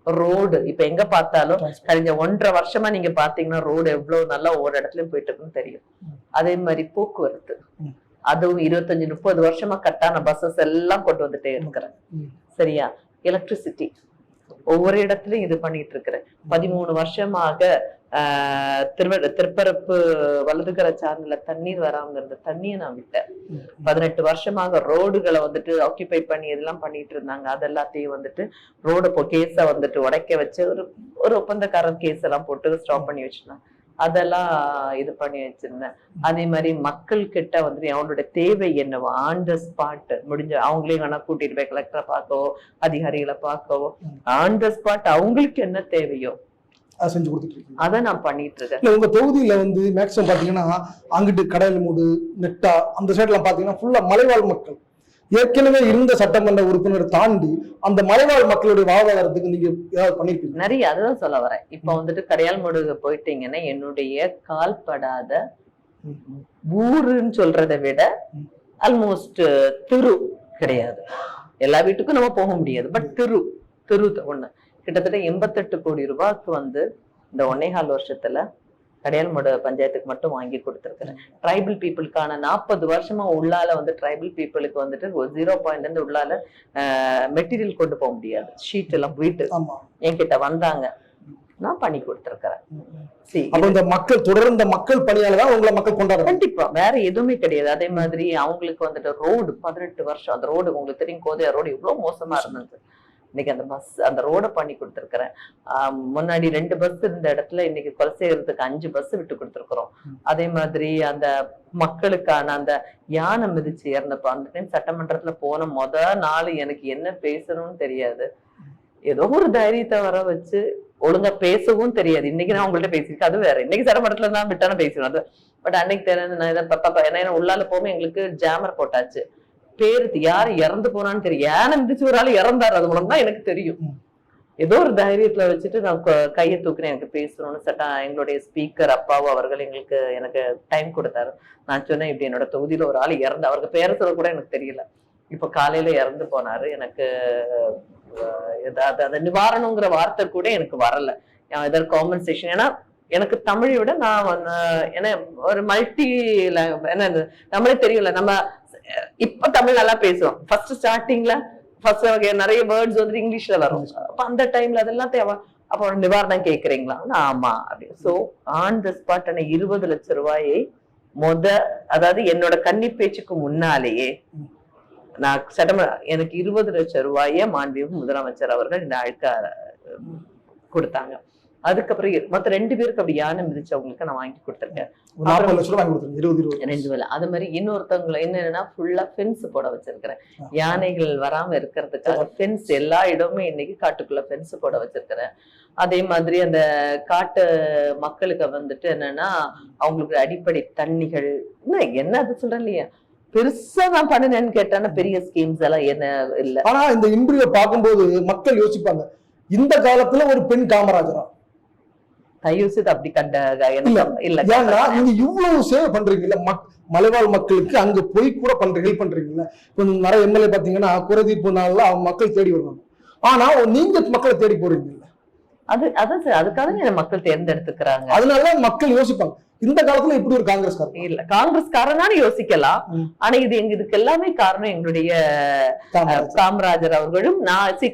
ரோடு, இப்ப எங்க பார்த்தாலும் கழிஞ்ச 1.5 வருஷமா நீங்க பாத்தீங்கன்னா ரோடு எவ்வளவு நல்லா ஒவ்வொரு இடத்துலயும் போயிட்டு இருக்குன்னு தெரியும். அதே மாதிரி போக்குவரத்து, அதுவும் 25-30 வருஷமா கட்டான பஸ்ஸஸ் எல்லாம் கொண்டு வந்துட்டே இருக்கிறேன். சரியா? எலக்ட்ரிசிட்டி ஒவ்வொரு இடத்துலயும் இது பண்ணிட்டு இருக்கிறேன். 13 வருஷமாக திருப்பரப்பு வலதுகர சார்ந்த தண்ணீர் வராம இருந்த தண்ணியை நான் விட்டேன். 18 வருஷமாக ரோடுகளை ஆக்கியபை பண்ணி இதெல்லாம் பண்ணிட்டு இருந்தாங்க. அதெல்லாத்தையும் ரோடு கேஸ உடைக்க வச்சு ஒரு ஒப்பந்தக்காரர் கேஸ் எல்லாம் போட்டு ஸ்டாப் பண்ணி வச்சிருந்தாங்க. அதெல்லாம் இது பண்ணி வச்சிருந்தேன். அதே மாதிரி மக்கள் கிட்ட அவங்களோட தேவை என்னவோ ஆன் த ஸ்பாட் முடிஞ்ச அவங்களையும் வேணா கூட்டிட்டு போய் கலெக்டரை பார்க்கவோ, அதிகாரிகளை பார்க்கவோ, ஆன் த ஸ்பாட் அவங்களுக்கு என்ன தேவையோ செஞ்சு கொடுத்துட்டு இருக்கீங்க. அதை நான் பண்ணிட்டு இருக்கேன். உங்க தொகுதியில மேக்சிமம் பாத்தீங்கன்னா அங்கிட்டு கடல்மூடு, நெட்டா, அந்த சைட்ல பாத்தீங்கன்னா ஃபுல்லா மலைவாழ் மக்கள். ஏற்கனவே இருந்த சட்டமன்ற உறுப்பினர் தாண்டி அந்த மலைவாழ் மக்களுடைய வாழ்வாதாரத்துக்கு நீங்க ஏதாவது பண்ணிருக்கீங்க? நிறைய, அதுதான் சொல்ல வரேன். இப்ப கடையால்மூடு போயிட்டீங்கன்னா என்னுடைய கால்படாத ஊருன்னு சொல்றதை விட ஆல்மோஸ்ட் தெரு கிடையாது. எல்லா வீட்டுக்கும் நம்ம போக முடியாது, பட் தெரு 1 கிட்டத்தட்ட 88 கோடி ரூபாய்க்கு இந்த 1.25 வருஷத்துல கடையால்மூடு பஞ்சாயத்துக்கு மட்டும் வாங்கி கொடுத்துருக்கிறேன். ட்ரைபல் பீப்புளுக்கான 40 வருஷமா உள்ளால ட்ரைபல் பீப்புளுக்கு ஒரு 0 பாயிண்ட்ல இருந்து உள்ளால மெட்டீரியல் கொண்டு போக முடியாது. ஷீட் எல்லாம் வீட்டு என்கிட்ட வந்தாங்க, நான் பண்ணி கொடுத்துருக்கிறேன். மக்கள் தொடர்ந்த மக்கள் பணியாளதான் உங்களை மக்கள் கொண்டாடுறாங்க. கண்டிப்பா, வேற எதுவுமே கிடையாது. அதே மாதிரி அவங்களுக்கு ரோடு 18 வருஷம் அந்த ரோடு உங்களுக்கு தெரியும், கோதையா ரோடு எவ்வளவு மோசமா இருந்தது. இன்னைக்கு அந்த ரோட பண்ணி கொடுத்துருக்கிறேன். முன்னாடி 2 பஸ் இருந்த இடத்துல இன்னைக்கு கொலை செய்யறதுக்கு 5 பஸ் விட்டு கொடுத்துருக்குறோம். அதே மாதிரி அந்த மக்களுக்கான அந்த யானை மிதிச்சு இறந்தப்ப அந்த டைம் சட்டமன்றத்துல போன நாள் எனக்கு என்ன பேசணும்னு தெரியாது. ஏதோ ஒரு தைரியத்தை வர வச்சு ஒழுங்கா பேசவும் தெரியாது. இன்னைக்கு நான் உங்கள்ட்ட பேசியிருக்கேன், அது வேற. இன்னைக்கு சரமடத்துல தான் விட்டான பேசுவேன் அது. பட் அன்னைக்கு தெரியாது. நான் இதை ஏன்னா உள்ளால போகும் எங்களுக்கு ஜாமர் போட்டாச்சு. பேரு யாரு இறந்து போனான்னு தெரியும். ஏன்னா இருந்துச்சு ஒரு ஆள் இறந்தாரு, அது மூலம் தான் எனக்கு தெரியும். ஏதோ ஒரு தைரியத்துல வச்சுட்டு நான் கையை தூக்குறேன், எனக்கு பேசணும்னு. சட்டா எங்களுடைய ஸ்பீக்கர் அப்பாவும் அவர்கள் எனக்கு டைம் கொடுத்தாரு. நான் சொன்னேன், இப்படி என்னோட தொகுதியில ஒரு ஆள் இறந்து, அவருக்கு பேர சொல்ல கூட எனக்கு தெரியல, இப்ப காலையில இறந்து போனாரு. எனக்கு அதை நிவாரணங்கிற வார்த்தை கூட எனக்கு வரல. ஏதாவது காம்பன்சேஷன், ஏன்னா எனக்கு தமிழை விட நான் என்ன ஒரு மல்டி என்ன நம்மளே தெரியல. நம்ம இப்ப தமிழ் நல்லா பேசுவோம். ஃபர்ஸ்ட் ஸ்டார்டிங்ல நிறைய வேர்ட்ஸ் வந்து இங்கிலீஷ்ல வரும். அப்ப அந்த டைம்ல அதெல்லாம் தேவை. அப்ப நிவாரணம் கேக்குறீங்களா? ஆமா அப்படி. சோ ஆன் த ஸ்பாட் 20 லட்சம் ரூபாயை அதாவது என்னோட கன்னி பேச்சுக்கு முன்னாலேயே நான் எனக்கு 20 லட்சம் ரூபாய மாண்புமிகு முதலமைச்சர் அவர்கள் இந்த ஆழ்க்க கொடுத்தாங்க. அதுக்கப்புறம் மொத்தம் 2 பேருக்கு அப்படி யானை மிதிச்சவங்களுக்கு நான் வாங்கி கொடுத்துருக்கேன். 40 லட்சம் ரூபாய் வாங்கி கொடுத்துருக்கேன். 2 வேலை. அது மாதிரி இன்னொருத்தவங்களை என்னன்னா ஃபுல்லா ஃபென்ஸ் போட வச்சிருக்கிறேன். யானைகள் வராம இருக்கிறதுக்காக ஃபென்ஸ் எல்லா இடமுமே இன்னைக்கு காட்டுக்குள்ள ஃபென்ஸ் போட வச்சிருக்கிறேன். அதே மாதிரி அந்த காட்டு மக்களுக்கு வந்துட்டு என்னன்னா அவங்களுக்கு அடிப்படை தண்ணிகள் என்ன அது சொல்றேன் இல்லையா, பெருசா நான் பண்ணினேன்னு கேட்டானா பெரிய ஸ்கீம்ஸ் எல்லாம் என்ன இல்ல. ஆனா இந்த இன்டர்வியூ பார்க்கும்போது மக்கள் யோசிப்பாங்க, இந்த காலத்துல ஒரு பெண் காமராஜரா? தயவுசெய்து அப்படி இல்ல. ஏன்னா நீங்க இவ்வளவு சேவை பண்றீங்கல்ல மலைவாழ் மக்களுக்கு, அங்க போய் கூட ஹெல்ப் பண்றீங்கல்ல. இப்ப நிறைய எம்எல்ஏ பாத்தீங்கன்னா குறைதீர்ப்பு நாள்ல அவங்க மக்கள் தேடி வருவாங்க. ஆனா நீங்க மக்களை தேடி போறீங்கல்ல, அதுக்காக மக்கள் தேர்ந்தெடுத்துக்கிறாங்க. அதனால மக்கள் யோசிப்பாங்க, இந்த காலத்துல இப்படி ஒரு காங்கிரஸ்காரன் இல்ல. காங்கிரஸ்காரனாலும் யோசிக்கலாம். ஆனா இதுக்கு எல்லாமே காரணம் எங்களுடைய காமராஜர் அவர்களும்.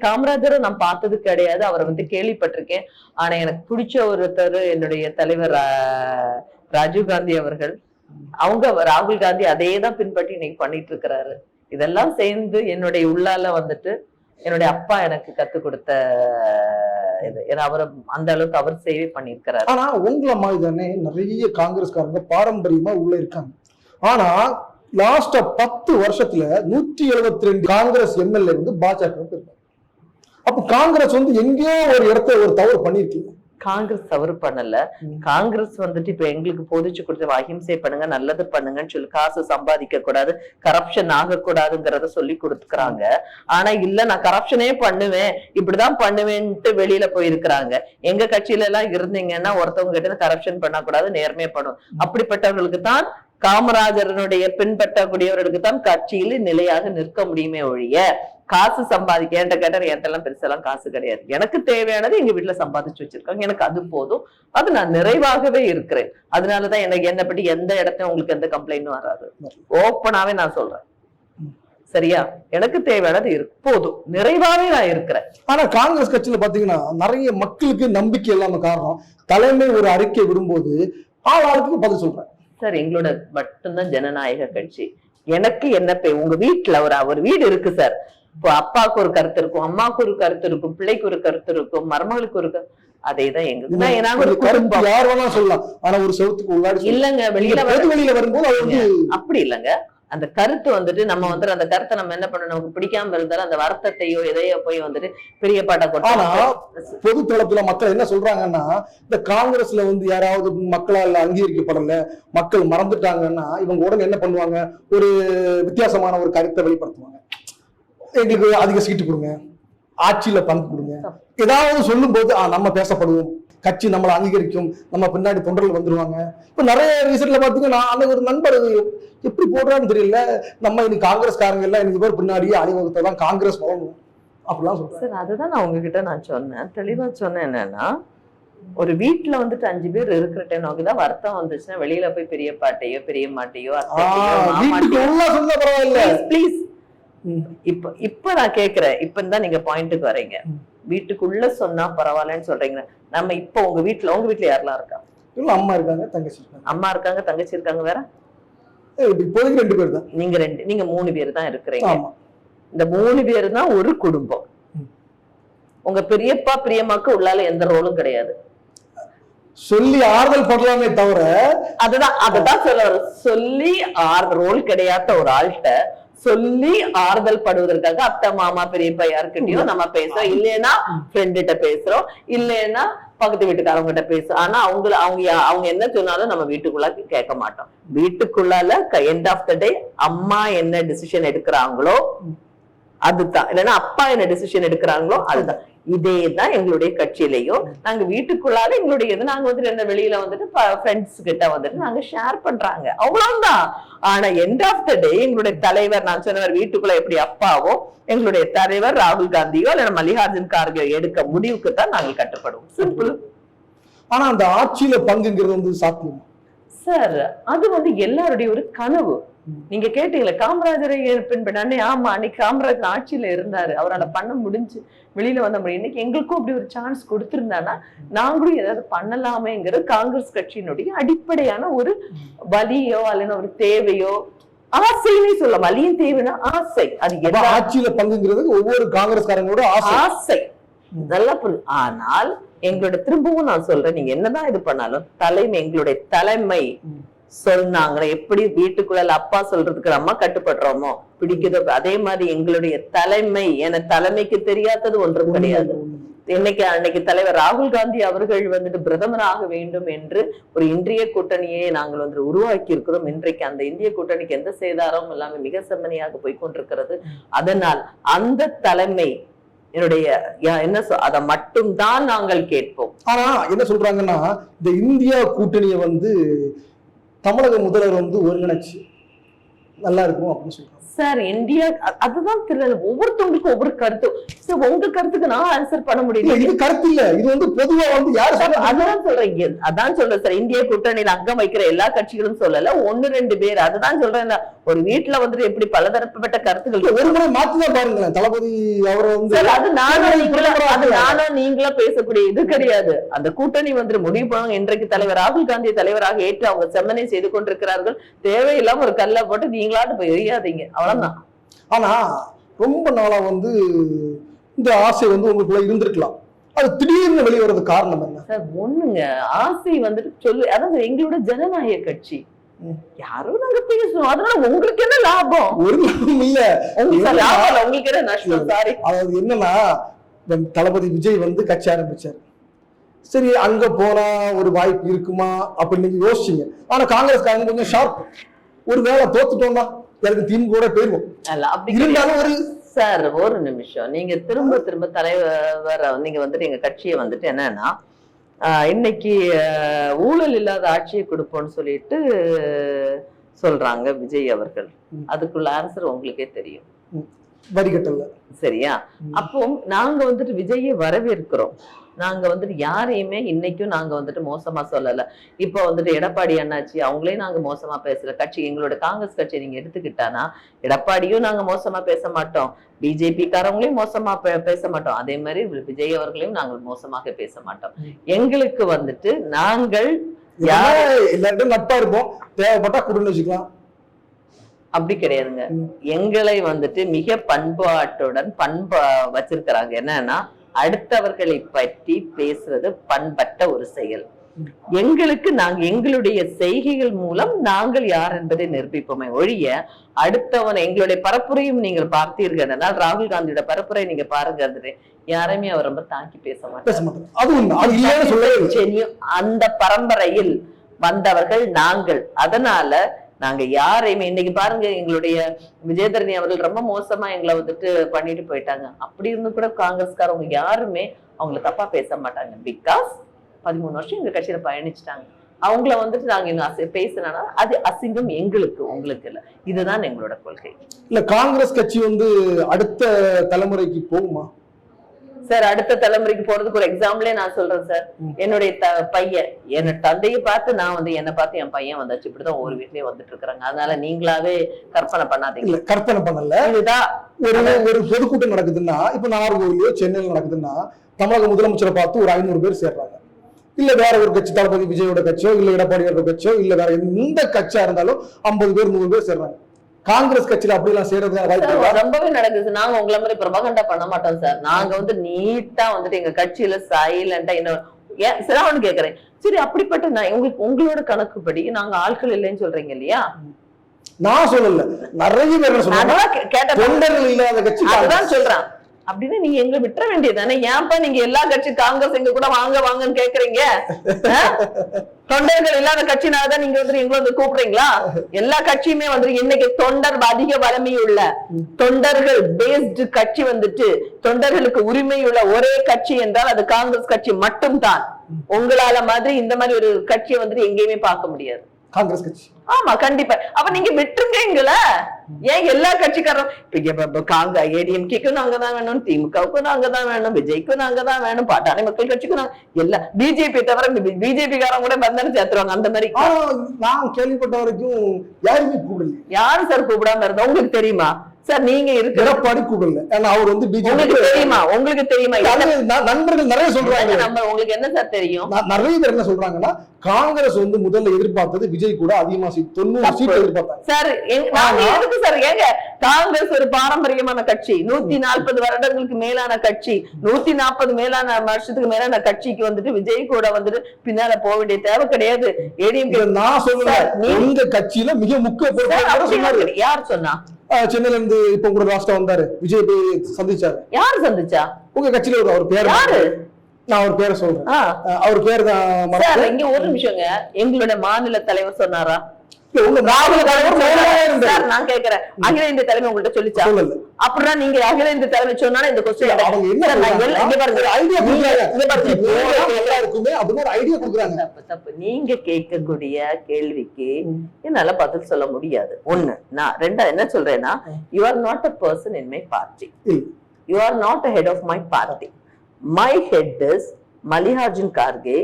காமராஜரை நான் பார்த்தது கிடையாது, அவரை வந்து கேள்விப்பட்டிருக்கேன். ஆனா எனக்கு பிடிச்ச ஒருத்தர் என்னுடைய தலைவர் ராஜீவ் காந்தி அவர்கள். அவங்க ராகுல் காந்தி அதே தான் பின்பற்றி இன்னைக்கு பண்ணிட்டு இருக்கிறாரு. இதெல்லாம் சேர்ந்து என்னுடைய உள்ளால வந்துட்டு என்னுடைய அப்பா எனக்கு கத்து கொடுத்த இது. அவரை அந்த அளவுக்கு அவர் சேவை பண்ணிருக்கிறாரு. ஆனா உங்களை மாதிரி தானே நிறைய காங்கிரஸ்காரங்க பாரம்பரியமா உள்ள இருக்காங்க. ஆனா லாஸ்ட் 10 வருஷத்துல 172 காங்கிரஸ் எம்எல்ஏ வந்து பாஜக இருக்காங்க. அப்ப காங்கிரஸ் வந்து எங்கேயோ ஒரு இடத்துல ஒரு தவறு பண்ணிருக்கீங்க. காங்கிரஸ் தவறு பண்ணல. காங்கிரஸ் வந்துட்டு இப்ப எங்களுக்கு போதிச்சு கொடுத்த அஹிம்சை பண்ணுங்க, நல்லது பண்ணுங்கன்னு சொல்லி, காசு சம்பாதிக்க கூடாது, கரப்ஷன் ஆகக்கூடாதுங்கிறத சொல்லி கொடுத்துக்கிறாங்க. ஆனா இல்ல நான் கரப்ஷனே பண்ணுவேன், இப்படிதான் பண்ணுவேன்ட்டு வெளியில போயிருக்கிறாங்க. எங்க கட்சியில எல்லாம் இருந்தீங்கன்னா ஒருத்தவங்க கிட்ட கரப்ஷன் பண்ணக்கூடாது, நேர்மையா பண்ணும். அப்படிப்பட்டவர்களுக்கு தான், காமராஜரனுடைய பின்பற்றக்கூடியவர்களுக்கு தான் கட்சியில் நிலையாக நிற்க முடியுமே ஒழிய காசு சம்பாதிக்க என்கிட்ட கேட்டார். என்கிட்ட பெருசெல்லாம் காசு கிடையாது. எனக்கு தேவையானது எங்க வீட்டுல சம்பாதிச்சு வச்சிருக்காங்க, எனக்கு அது போதும், அது நான் நிறைவாகவே இருக்கிறேன். அதனாலதான் எனக்கு என்னை பற்றி எந்த இடத்தையும் உங்களுக்கு எந்த கம்ப்ளைண்டும் வராது. ஓப்பனாவே நான் சொல்றேன், சரியா? எனக்கு தேவையானது இருக்கு, போதும், நிறைவாவே நான் இருக்கிறேன். ஆனா காங்கிரஸ் கட்சியில பாத்தீங்கன்னா நிறைய மக்களுக்கு நம்பிக்கை இல்லாம காரணம், தலைமை ஒரு அறிக்கை விடும்போது ஆளுக்கு பதில் சொல்றேன். சார் எங்களோட மட்டும்தான் ஜனநாயக கட்சி. எனக்கு என்ன உங்க வீட்டுல ஒரு வீடு இருக்கு சார். இப்போ அப்பாவுக்கு ஒரு கருத்து இருக்கும், அம்மாவுக்கு ஒரு கருத்து இருக்கும், பிள்ளைக்கு ஒரு கருத்து இருக்கும், மருமகளுக்கு ஒரு அதேதான் எங்களுக்கு யார் வேணா சொல்லலாம். ஆனா ஒரு செவத்துக்கு உள்ளாடி இல்லங்க, வெளியில வரும்போது அப்படி இல்லங்க. அந்த கருத்து வந்துட்டு நம்ம வந்துட்டு அந்த கருத்தை நம்ம என்ன பண்ணணும், நமக்கு பிடிக்காம இருந்தாலும் அந்த வருத்தத்தையோ எதையோ போய் வந்துட்டு பெரிய பாட்டா கொட்டணும். பொது தளத்துல மக்கள் என்ன சொல்றாங்கன்னா, இந்த காங்கிரஸ்ல வந்து யாராவது மக்களால் அங்கீகரிக்கப்படல, மக்கள் மறந்துட்டாங்கன்னா இவங்க உடனே என்ன பண்ணுவாங்க, ஒரு வித்தியாசமான ஒரு கருத்தை வெளிப்படுத்துவாங்க. எங்களுக்கு அதிக சீட்டு கொடுங்க, ஆட்சியில பங்கு கொடுங்க, ஏதாவது சொல்லும் போது நம்ம பேசப்படுவோம், கட்சி நம்மளை அங்கீகரிக்கும், நம்ம பின்னாடி தொண்டர்கள் வந்துருவாங்க. இப்ப நிறைய ரீசன்ட்ல பாத்தீங்கன்னா அன்னைக்கு ஒரு நண்பர் எப்படி போடுறான்னு தெரியல, நம்ம இன்னைக்கு காங்கிரஸ்காரங்க எல்லாம் எனக்கு பேர் பின்னாடியே அணிவகுத்தை தான் காங்கிரஸ் வளரணும் அப்படிலாம் சொல்றேன். சார் அதுதான் நான் உங்ககிட்ட நான் சொன்னேன், தெளிவா சொன்னேன். என்னன்னா ஒரு வீட்டுல வந்துட்டு 5 பேர் இருக்கிற டைம் நோக்கிதான் வருத்தம் வந்துச்சுன்னா வெளியில போய் பெரிய பாட்டையோ பெரிய மாட்டையோ பிளீஸ். இப்ப நான் கேக்குறேன், இப்பதான் நீங்க பாயிண்ட்டுக்கு வரீங்க. வீட்டுக்குள்ள சொன்னா பரவாயில்லன்னு சொல்றீங்க. நம்ம இப்ப உங்க வீட்டுல யாரெல்லாம் இருக்கா? அம்மா இருக்காங்க, தங்கச்சி இருக்காங்க. அம்மா இருக்காங்க, தங்கச்சி இருக்காங்க, வேற இப்போதைக்கு 2 பேர் தான். நீங்க 3 பேர் தான் இருக்கிறீங்க. இந்த 3 பேர் தான் ஒரு குடும்பம். உங்க பெரியப்பா பிரியம்மாக்கு உள்ளால எந்த ரோலும் கிடையாது. சொல்லி ஆறுதல் பண்ணலாமே தவிர அதுதான் சொல்ல சொல்லி ஆறுதல் ரோல் கிடையாத ஒரு ஆள்கிட்ட சொல்லி ஆறுதல் படுவதற்காக அத்தை மாமா பெரியப்பா யாருக்கிட்டயும் நம்ம பேசுறோம், இல்லைன்னா ஃப்ரெண்ட்ட பேசுறோம், இல்லைன்னா பக்கத்து வீட்டுக்காரங்க கிட்ட பேசுறோம். ஆனா அவங்க என்ன சொன்னாலும் நம்ம வீட்டுக்குள்ள கேட்க மாட்டோம். வீட்டுக்குள்ளால எண்ட் ஆஃப் த டே அம்மா என்ன டிசிஷன் எடுக்கிறாங்களோ அதுதான், இல்லைன்னா அப்பா என்ன டிசிஷன் எடுக்கிறாங்களோ அதுதான். இதேதான் எங்களுடைய கட்சியிலையும் நாங்க வீட்டுக்குள்ளால எங்களுடைய நாங்க வந்துட்டு என்ன வெளியில வந்துட்டு ஃப்ரெண்ட்ஸ் கிட்ட வந்துட்டு நாங்க ஷேர் பண்றாங்க, அவ்வளவுதான். ஆனா எண்ட் ஆஃப் த டே எங்களுடைய தலைவர், நான் சொன்னவர் வீட்டுக்குள்ள எப்படி அப்பாவோ எங்களுடைய தலைவர் ராகுல் காந்தியோ இல்ல மல்லிகார்ஜுன் கார்கே எடுக்க முடிவுக்கு தான் நாங்கள் கட்டுப்படுவோம். சிம்பிள். ஆனா அந்த ஆட்சியில பங்குங்கிறது வந்து சாத்தியம் சார், அது வந்து எல்லாருடைய ஒரு கனவு. நீங்க கேட்டீங்களா காமராஜரை பின்பற்ற? ஆமா, அன்னைக்கு காமராஜர் ஆட்சியில இருந்தாரு, அவரால் பண்ண முடிஞ்சு வெளியில வந்த முடியும். இன்னைக்கு எங்களுக்கும் அப்படி ஒரு சான்ஸ் கொடுத்திருந்தானா நாங்களும் ஏதாவது பண்ணலாமேங்கிறது காங்கிரஸ் கட்சியினுடைய அடிப்படையான ஒரு வலியோ அல்லது ஒரு தேவையோ ஆசைன்னு சொல்ல. வலியும் தேவைன்னா ஆசை. அது ஆட்சியில பங்குங்கிறது ஒவ்வொரு காங்கிரஸ்காரங்களோட ஆசை. நல்லா புரியுது. ஆனால் எங்களோட திரும்பவும் நான் சொல்றேன், நீங்க என்னதான் இது பண்ணாலும் எங்களுடைய தலைமை சொன்னாங்க. எப்படி வீட்டுக்குள்ள அப்பா சொல்றதுக்கு நம்ம கட்டுப்படுறோமோ பிடிக்குதோ அதே மாதிரி எங்களுடைய தலைமை, என தலைமைக்கு தெரியாதது ஒன்றும் கிடையாது. அன்னைக்கு தலைவர் ராகுல் காந்தி அவர்கள் வந்துட்டு பிரதமராக வேண்டும் என்று ஒரு இந்திய கூட்டணியை நாங்கள் வந்து உருவாக்கி இருக்கிறோம். இன்றைக்கு அந்த இந்திய கூட்டணிக்கு எந்த சேதாரமும் எல்லாமே மிக செம்மனியாக போய்கொண்டிருக்கிறது. அதனால் அந்த தலைமை என்னுடைய அதை மட்டும்தான் நாங்கள் கேட்போம். ஆனா என்ன சொல்றாங்கன்னா, இந்த இந்தியா கூட்டணியை வந்து தமிழக முதல்வர் வந்து ஒருங்கிணைச்சு நல்லா இருக்கும் அப்படின்னு சொல்றாங்க. சார், இந்தியா அதுதான் தெரியல. ஒவ்வொருத்தவங்களுக்கும் ஒவ்வொரு கருத்து. உங்க கருத்துக்கு நான் ஆன்சர் பண்ண முடியல. இது கருத்து இல்ல, இது வந்து பொதுவா வந்து யாரு அதான் சொல்றேன். அதான் சொல்றேன் சார், இந்திய கூட்டணியில் அங்கம் வைக்கிற எல்லா கட்சிகளும் சொல்லல, 1-2 பேர். அதுதான் சொல்றேன். ஒரு வீட்டுல வந்துட்டு எப்படி பலதரப்பட்ட கருத்துக்கள் ஒரு முறை மாத்திதான் பாருங்களேன். தளபதி அவர் வந்து அது நானும் நீங்களும் பேசக்கூடிய இது கிடையாது. அந்த கூட்டணி வந்துட்டு முடிவு பண்ணுவாங்க. இன்றைக்கு தலைவர் ராகுல் காந்தி தலைவராக ஏற்று அவங்க செம்மனை செய்து கொண்டிருக்கிறார்கள். தேவையில்லாம ஒரு கல்லை போட்டு நீங்களாட்டு போய் எரியாதீங்க, அவ்வளவுதான். ஆனா ரொம்ப நாளா வந்து இந்த ஆசை வந்து உங்களுக்குள்ள இருந்திருக்கலாம். அது திடீர்னு வெளியே வர்றது காரணம் என்ன சார்? ஒண்ணுங்க, ஆசை வந்துட்டு சொல்லு. அதாவது எங்களோட ஜனநாயக கட்சி யாரும் நாங்க பேசுவோம். அதனால உங்களுக்கு என்ன லாபம்? ஒரு லாபம் இல்ல, உங்களுக்கு என்ன நஷ்டம்? சாரி. அதாவது என்னன்னா, தளபதி விஜய் வந்து கட்சி ஆரம்பிச்சாரு. சரி, அங்க போனா ஒரு வாய்ப்பு இருக்குமா அப்படின்னு நீங்க யோசிச்சீங்க. ஆனா காங்கிரஸ்காரங்க கொஞ்சம் ஷார்ப். ஒரு வேளை தோத்துட்டோம்னா எனக்கு திமுக கூட போயிருவோம். இருந்தாலும் ஒரு சார், ஒரு நிமிஷம். நீங்க திரும்ப தலைவர் நீங்க வந்துட்டு எங்க கட்சியை வந்துட்டு என்னன்னா இன்னைக்கு ஊழல் இல்லாத ஆட்சியை கொடுப்போம்னு சொல்லிட்டு சொல்றாங்க விஜய் அவர்கள். அதுக்குள்ள ஆன்சர் உங்களுக்கே தெரியும். வரிகட்டல சரியா? அப்போ நாங்க வந்துட்டு விஜயை வரவேற்கிறோம். நாங்க வந்துட்டு யாரையுமே இன்னைக்கும் நாங்க வந்துட்டு மோசமா சொல்லல. இப்ப வந்துட்டு எடப்பாடி அண்ணாச்சி அவங்களையும் நாங்க மோசமா பேசல. கட்சி எங்களோட காங்கிரஸ் கட்சி நீங்க எடுத்துக்கிட்டானா எடப்பாடியும் நாங்க மோசமா பேச மாட்டோம், பிஜேபி காரங்களையும் மோசமா பேச மாட்டோம், அதே மாதிரி விஜய் அவர்களையும் நாங்கள் மோசமாக பேச மாட்டோம். எங்களுக்கு வந்துட்டு நாங்கள் எல்லாருக்கும் நட்பா இருப்போம், தேவைப்பட்டா கூட்டணி வச்சுக்கலாம். அப்படி கிடையாதுங்க. எங்களை வந்துட்டு மிக பண்பாட்டுடன் வச்சிருக்கிறாங்க. என்னன்னா அடுத்தவர்களை பற்றி பேசுறது பண்பட்ட ஒரு செயல். எங்களுக்கு எங்களுடைய செய்கைகள் மூலம் நாங்கள் யார் என்பதை நிரூபிப்போமே ஒழிய அடுத்தவன் எங்களுடைய பரப்புரையும் நீங்கள் பார்த்தீர்கள். ராகுல் காந்தியோட பரப்புரை நீங்க பாருங்க, யாரையுமே அவர் ரொம்ப தாக்கி பேச மாட்டாங்க. அந்த பரம்பரையில் வந்தவர்கள் நாங்கள். அதனால நாங்க யாரையுமே இன்னைக்கு பாருங்க, எங்களுடைய விஜயதரணி அவர்கள் ரொம்ப மோசமா எங்களை வந்துட்டு பண்ணிட்டு போயிட்டாங்க. அப்படி இருந்து கூட காங்கிரஸ்காரவங்க யாருமே அவங்களை தப்பா பேச மாட்டாங்க. பிகாஸ் 13 வருஷம் எங்க கட்சியில பயணிச்சுட்டாங்க. அவங்கள வந்துட்டு நாங்க இன்னும் பேசினா அது அசிங்கம் எங்களுக்கு, உங்களுக்கு இல்ல. இதுதான் எங்களோட கொள்கை. இல்ல காங்கிரஸ் கட்சி வந்து அடுத்த தலைமுறைக்கு போகுமா சார்? அடுத்த தலைமுறைக்கு போறதுக்கு ஒரு எக்ஸாம்பிளே நான் சொல்றேன் சார். என்னுடைய பையன், என்ன தந்தையை பார்த்து நான் வந்து என்னை பார்த்து என் பையன் வந்தாச்சு. இப்படிதான் ஒரு வீட்லயே வந்துட்டு இருக்காங்க. அதனால நீங்களாவே கற்பனை பண்ணாதீங்க. கற்பனை பண்ணல. இதுதான் ஒரு பொதுக்கூட்டம் நடக்குதுன்னா, இப்ப நாகர்கோவிலையோ சென்னையில நடக்குதுன்னா தமிழக முதலமைச்சரை பார்த்து ஒரு 500 பேர் சேர்றாங்க. இல்ல வேற ஒரு கட்சி, தளபதி விஜயோட கட்சியோ இல்ல எடப்பாடியோட கட்சியோ இல்ல வேற எந்த கட்சியா இருந்தாலும் 50 பேர் 100 பேர் சேர்றாங்க. காங்கிரஸ் கட்சியில அப்படி எல்லாம் செய்யறது ரொம்பவே நடக்குது. நாங்க உங்களை மாதிரி பிரபகண்டா பண்ண மாட்டோம் சார். நாங்க வந்து நீட்டா வந்துட்டு எங்க கட்சியில சைலண்டா ஒண்ணு கேக்குறேன். சரி, அப்படிப்பட்ட உங்களோட கணக்குப்படி நாங்க ஆட்கள் இல்லைன்னு சொல்றீங்க இல்லையா? நான் சொல்லல, நிறைய பேர் என்ன சொல்றாங்க, தொண்டர்கள் இல்லாத கட்சி அதுதான் சொல்றான். அப்படின்னு நீங்க எங்களை விட்டுற வேண்டியதானே? ஏன்ப்பா நீங்க எல்லா கட்சி காங்கிரஸ் எங்க கூட வாங்க வாங்கன்னு கேக்குறீங்க? தொண்டர்கள் இல்லாத கட்சினாலதான் நீங்க வந்து எங்களை வந்து கூப்பிடுறீங்களா? எல்லா கட்சியுமே வந்து இன்னைக்கு தொண்டர் அதிக வலிமை உள்ள தொண்டர்கள் பேஸ்டு கட்சி வந்துட்டு தொண்டர்களுக்கு உரிமை உள்ள ஒரே கட்சி என்றால் அது காங்கிரஸ் கட்சி மட்டும்தான். உங்களால மாதிரி இந்த மாதிரி ஒரு கட்சியை வந்துட்டு எங்கேயுமே பார்க்க முடியாது, காங்கிரஸ் கட்சி. ஆமா கண்டிப்பா. அப்ப நீங்க விட்டுருங்கங்கள. ஏன் எல்லா கட்சிக்காரரும் இப்ப ஏடிஎம்கேக்கும் அங்கதான் வேணும், திமுகவுக்கும் அங்கதான் வேணும், விஜய்க்கும் அங்கதான் வேணும், பாட்டாளி மக்கள் கட்சிக்கும் எல்லா பிஜேபி தவிர பிஜேபி காரங்க கூட பந்தன சேர்த்துருவாங்க அந்த மாதிரி. நான் கேள்விப்பட்ட வரைக்கும் யாருமே கூப்பிடல. யாரும் சார் கூப்பிடாம இருந்தா உங்களுக்கு தெரியுமா சார்? நீங்க எடப்பாடி கூப்பிடல, ஏன்னா அவர் வந்து உங்களுக்கு தெரியுமா? உங்களுக்கு தெரியுமா? நண்பர்கள் நிறைய சொல்றாங்க. நம்ம உங்களுக்கு என்ன சார் தெரியும்? நிறைய பேர் என்ன சொல்றாங்கன்னா, காங்கிரஸ் வந்து முதல்ல எதிர்பார்த்தது விஜய் கூட அதிகமா 90 சீட் எதிர்பார்த்தாங்க சார். எதுக்கு சார்? ஏங்க காங்கிரஸ் ஒரு பாரம்பரியமான கட்சி, 140 வருடங்களுக்கு மேலான கட்சி, 140 மேலான வருஷத்துக்கு மேலான கட்சிக்கு வந்துட்டு விஜய் கூட வந்துட்டு பின்னால போக வேண்டிய தேவை கிடையாது. ஏடிஎம்கே நான் சொல்றேன், உங்க கட்சியில மிக முக்கிய யார் சொன்னா? சென்னையில இருந்து இப்ப கூட லாஸ்டா வந்தாரு, விஜய் போய் சந்திச்சாரு. யாரு சந்திச்சா? உங்க கட்சியில அவர் பேர் யாரு? நான் அவர் பேரை சொல்றேன், அவர் பேர் தான். இங்க ஒரு நிமிஷங்க, எங்களோட மாநில தலைவர் சொன்னாரா? நான் கேக்குறேன், அகில இந்திய தலைமை உங்கள்கிட்ட சொல்லிச்சா? அப்படின்னா நீங்க அகில இந்திய தலைமை சொன்னா இந்த கொஸ்டின் தப்பு. நீங்க கேட்கக்கூடிய கேள்விக்கு என்னால பதில் சொல்ல முடியாது. ஒண்ணு. நான் ரெண்டா என்ன சொல்றேன்னா, you are not a person in my party, you are not a head of my party. My head is Mallikarjun Kharge,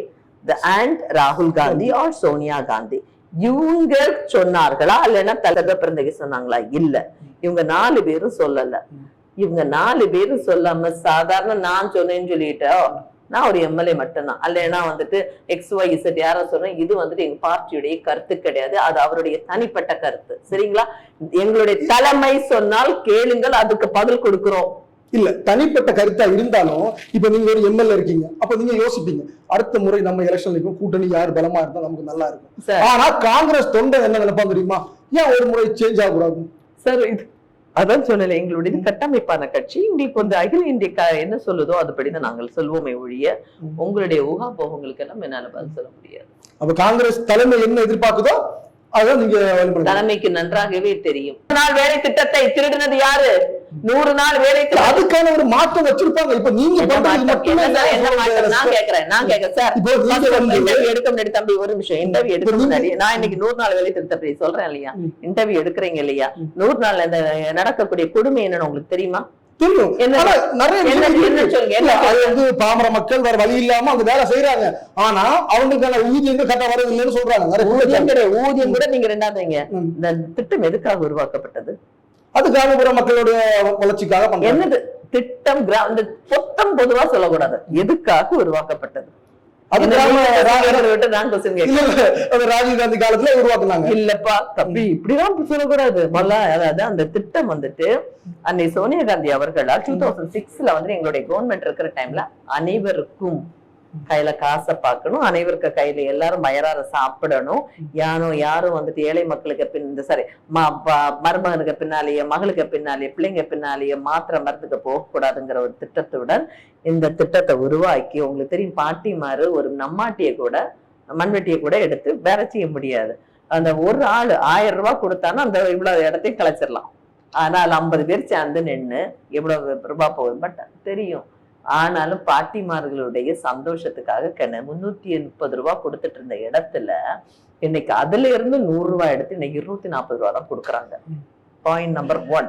the aunt Rahul Gandhi or Sonia Gandhi. இவங்க சொன்னார்களா இல்லைன்னா தலைவர் பிறந்தகை சொன்னாங்களா? இல்ல, இவங்க 4 பேரும் சொல்லல. இவங்க 4 பேரும் சொல்லாம சாதாரண நான் சொன்னேன்னு சொல்லிட்டு நான் ஒரு எம்எல்ஏ மட்டும்தான் அல்லனா வந்துட்டு XYZ யாரோ சொன்னேன், இது வந்துட்டு எங்க பார்ட்டியுடைய கருத்து கிடையாது, அது அவருடைய தனிப்பட்ட கருத்து. சரிங்களா? எங்களுடைய தலைமை சொன்னால் கேளுங்கள், அதுக்கு பதில் கொடுக்கிறோம். இல்ல, தனிப்பட்ட கருத்தா இருந்தாலும் இப்ப நீங்க ஒரு எம்எல்ஏ இருக்கீங்க, அப்ப நீங்க யோசிப்பீங்க அடுத்த முறை நம்ம எலெக்ஷன்ல கூட்டணி யார் பலமா இருந்தா நமக்கு நல்லா இருக்கும். ஆனா காங்கிரஸ் தொண்டை என்ன நினைப்பாங்க தெரியுமா? ஏன் ஒரு முறை சேஞ்ச் ஆகக்கூடாது சார்? இது அதான் சொல்லல, எங்களுடைய கட்டமைப்பான கட்சி எங்களுக்கு வந்து அகில இந்திய என்ன சொல்லுதோ அதுபடிதான் நாங்கள் சொல்வோமே ஒழிய உங்களுடைய ஊகாபோகங்களுக்கு எல்லாம் என்னால பதில் சொல்ல முடியாது. அப்ப காங்கிரஸ் தலைமை என்ன எதிர்பார்க்குதோ அதான் நீங்க தலைமைக்கு நன்றாகவே தெரியும். 100 நாள் வேலை திட்டத்தை திருடினது யாரு? 100 நாள் வேலை அதுக்கான ஒரு மாற்றம் வச்சிருப்பாங்க. இப்ப நீங்க நான் கேக்குறேன் சார், எடுக்க முன்னாடி தம்பி ஒரு நிமிஷம், இன்டர்வியூ எடுக்க முன்னாடி நான் இன்னைக்கு 100 நாள் வேலை திட்டத்தை சொல்றேன் இல்லையா? இன்டர்வியூ எடுக்கிறீங்க இல்லையா? 100 நாள் இந்த நடக்கக்கூடிய கொடுமை என்னன்னு உங்களுக்கு தெரியுமா? தெரியும். பாமர மக்கள் வேற வழி இல்லாம அந்த வேலை செய்யறாங்க, ஆனா அவங்களுக்கான ஊதியம் கரெக்டா வரது இல்லைன்னு சொல்றாங்க. ஊதியம் கூட நீங்க ரெண்டாவதுங்க. இந்த திட்டம் எதுக்காக உருவாக்கப்பட்டது? அது கிராமப்புற மக்களுடைய வளர்ச்சிக்காக. என்னது திட்டம்? இந்த பொத்தம் பொதுவா சொல்லக்கூடாது, எதுக்காக உருவாக்கப்பட்டது? ராஜீவ் காந்தி காலத்துல உருவாக்குனாங்க. இல்லப்பா தம்பி, இப்படிதான் சொல்லக்கூடாது. அதாவது அந்த திட்டம் வந்துட்டு அன்னை சோனியா காந்தி அவர்களா 2006ல வந்து எங்களுடைய கவர்மெண்ட் இருக்கிற டைம்ல அனைவருக்கும் கையில காசை பார்க்கணும், அனைவருக்கு கையில எல்லாரும் வயறார சாப்பிடணும், யாரும் வந்துட்டு ஏழை மக்களுக்கு சரி மருமகனுக்கு பின்னாலேயே மகளுக்கு பின்னாலேயே பிள்ளைங்க பின்னாலேயே மாத்திரை மருந்துக்கு போக கூடாதுங்கிற ஒரு திட்டத்துடன் இந்த திட்டத்தை உருவாக்கி, உங்களுக்கு தெரியும் பாட்டிமாரு ஒரு நம்மாட்டிய கூட மண்வெட்டியை கூட எடுத்து வேற செய்ய முடியாது. அந்த ஒரு ஆளு 1000 ரூபாய் கொடுத்தானா அந்த இவ்வளவு இடத்தையும் கலைச்சிடலாம். ஆனால் 50 பேர் சேர்ந்து நின்று எவ்வளவு ரூபாய் போகுது பட் தெரியும். ஆனாலும் பாட்டிமார்களுடைய சந்தோஷத்துக்காக 330 ரூபாய் கொடுத்துட்டு இருந்த இடத்துல இன்னைக்கு அதுல இருந்து 100 ரூபாய் எடுத்து இன்னைக்கு 240 ரூபாய் தான் கொடுக்குறாங்க. Point number 1.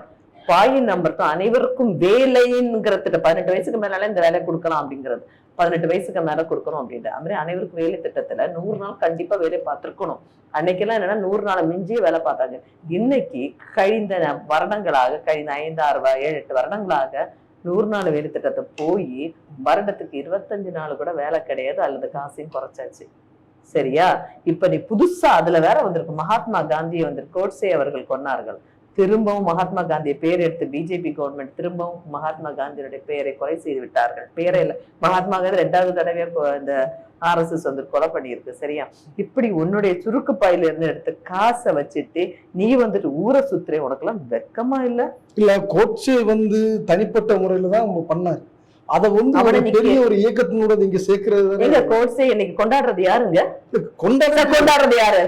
பாயிண்ட் நம்பர் 2, அனைவருக்கும் வேலைங்கிறதுக்கு 18 வயசுக்கு மேலால இந்த வேலை கொடுக்கலாம் அப்படிங்கிறது, 18 வயசுக்கு மேல கொடுக்கணும் அப்படின்ட்டு அது மாதிரி அனைவருக்கும் வேலை திட்டத்துல 100 நாள் கண்டிப்பா வேலை பார்த்திருக்கணும். அன்னைக்கெல்லாம் என்னன்னா 100 நாள் மிஞ்சியே வேலை பார்த்தாங்க. இன்னைக்கு கழிந்த வருடங்களாக, கழிந்த 5, 6, 7, 8 வருடங்களாக 100 நாள் வேலை திட்டத்தை போய் வருடத்துக்கு 25 நாள் கூட வேலை கிடையாது, அல்லது காசையும் குறைச்சாச்சு. சரியா? இப்ப நீ புதுசா அதுல வேற வந்திருக்கு, மகாத்மா காந்தியை வந்து கோட்சே அவர்கள் கொன்னார்கள். திரும்பவும் மகாத்மா காந்தியை பேர் எடுத்து பிஜேபி கவர்மெண்ட் திரும்பவும் மகாத்மா காந்தியுடைய பெயரை கொலை செய்து விட்டார்கள். பேரே இல்லை, மகாத்மா காந்தி 2வது தடவையா இந்த RSS வந்து கொலை பண்ணியிருக்கு. சரியா? இப்படி உன்னுடைய சுருக்கு பையில இருந்து எடுத்து காசை வச்சுட்டு நீ வந்துட்டு ஊரை சுத்துறே, உனக்கெல்லாம் வெக்கமா இல்ல? இல்ல, கோட்சே வந்து தனிப்பட்ட முறையில தான் அவங்க பண்ணாரு. அத வந்து பெரிய ஒரு இயக்கத்தினோட நீங்க சேர்க்கிறது. எங்க கோட்சே இன்னைக்கு கொண்டாடுறது யாருங்க? கொண்டாடுறது யாரு?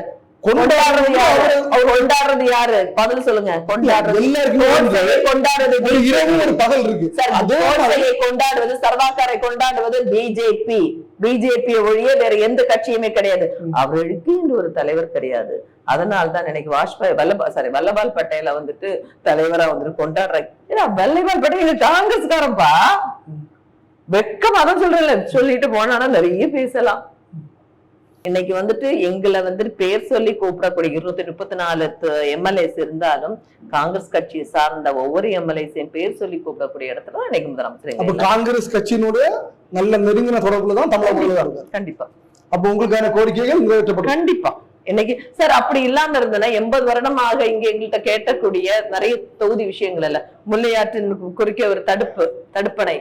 கொண்டாடுறது யாரு? பதில் சொல்லுங்க. கொண்டாடுறது ஒரு இரவு ஒரு பகல் இருக்கு. கொண்டாடுவது, சர்வாக்காரை கொண்டாடுவது பிஜேபி ஒழிய வேற எந்த கட்சியுமே கிடையாது. அவருக்கு ஒரு தலைவர் கிடையாது. அதனால்தான் இன்னைக்கு வல்லபால் பட்டேல வந்துட்டு தலைவரா வந்துட்டு கொண்டாடுற. வல்லபால் பட்டேல் காங்கிரஸ்காரன்பா, வெக்கமா தான் சொல்றேன். சொல்லிட்டு போனா நிறைய பேசலாம். இன்னைக்கு வந்துட்டு எங்களை வந்துட்டு பேர் சொல்லி கூப்பிடக்கூடிய 234 MLAs இருந்தாலும் காங்கிரஸ் கட்சியை சார்ந்த ஒவ்வொரு MLAஸையும் பேர் சொல்லி கூப்பிடக்கூடிய இடத்துல இன்னைக்கு முதலமைச்சர் காங்கிரஸ் கட்சியினுடைய நல்ல நெருங்கின தொடர்புலதான் தமிழக. கண்டிப்பா. அப்ப உங்களுக்கான கோரிக்கைகள் நிறைவேற்றப்படும். கண்டிப்பா. இன்னைக்கு சார் அப்படி இல்லாம இருந்ததுன்னா 80 வருடமாக இங்க எங்கள்கிட்ட கேட்கக்கூடிய நிறைய தொகுதி விஷயங்கள் இல்ல. முல்லையாற்றின் குறுக்கே ஒரு தடுப்பணை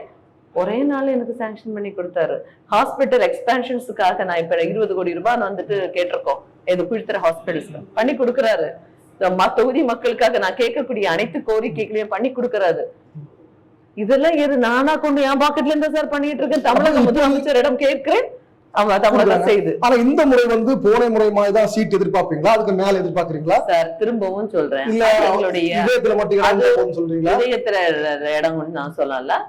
ஒரே நாள் எனக்கு சாங்ஷன் பண்ணி கொடுத்தாரு. ஹாஸ்பிட்டல் எக்ஸ்பான்ஷன்ஸுக்காக நான் இப்ப 20 கோடி ரூபாய் வந்துட்டு கேட்டிருக்கோம். இது குழித்தர ஹாஸ்பிட்டல்ஸ் பண்ணி கொடுக்குறாரு. தொகுதி மக்களுக்காக நான் கேட்கக்கூடிய அனைத்து கோரிக்கைகளையும் பண்ணி கொடுக்கறாரு. இதெல்லாம் எது நானா கொண்டு என் பாக்கெட்ல இருந்தா சார் பண்ணிட்டு இருக்கேன். தமிழக முதலமைச்சரிடம் கேட்கிறேன். ஆனா இந்த முறை வந்து போன முறை மாதிரி தான் சீட் எதிர்பார்ப்பீங்களா? அதுக்கு மேல எதிர்பார்க்கறீங்களா? சார் திரும்பவும் சொல்றேன், இதயத்துல இடம் நான் சொல்லல.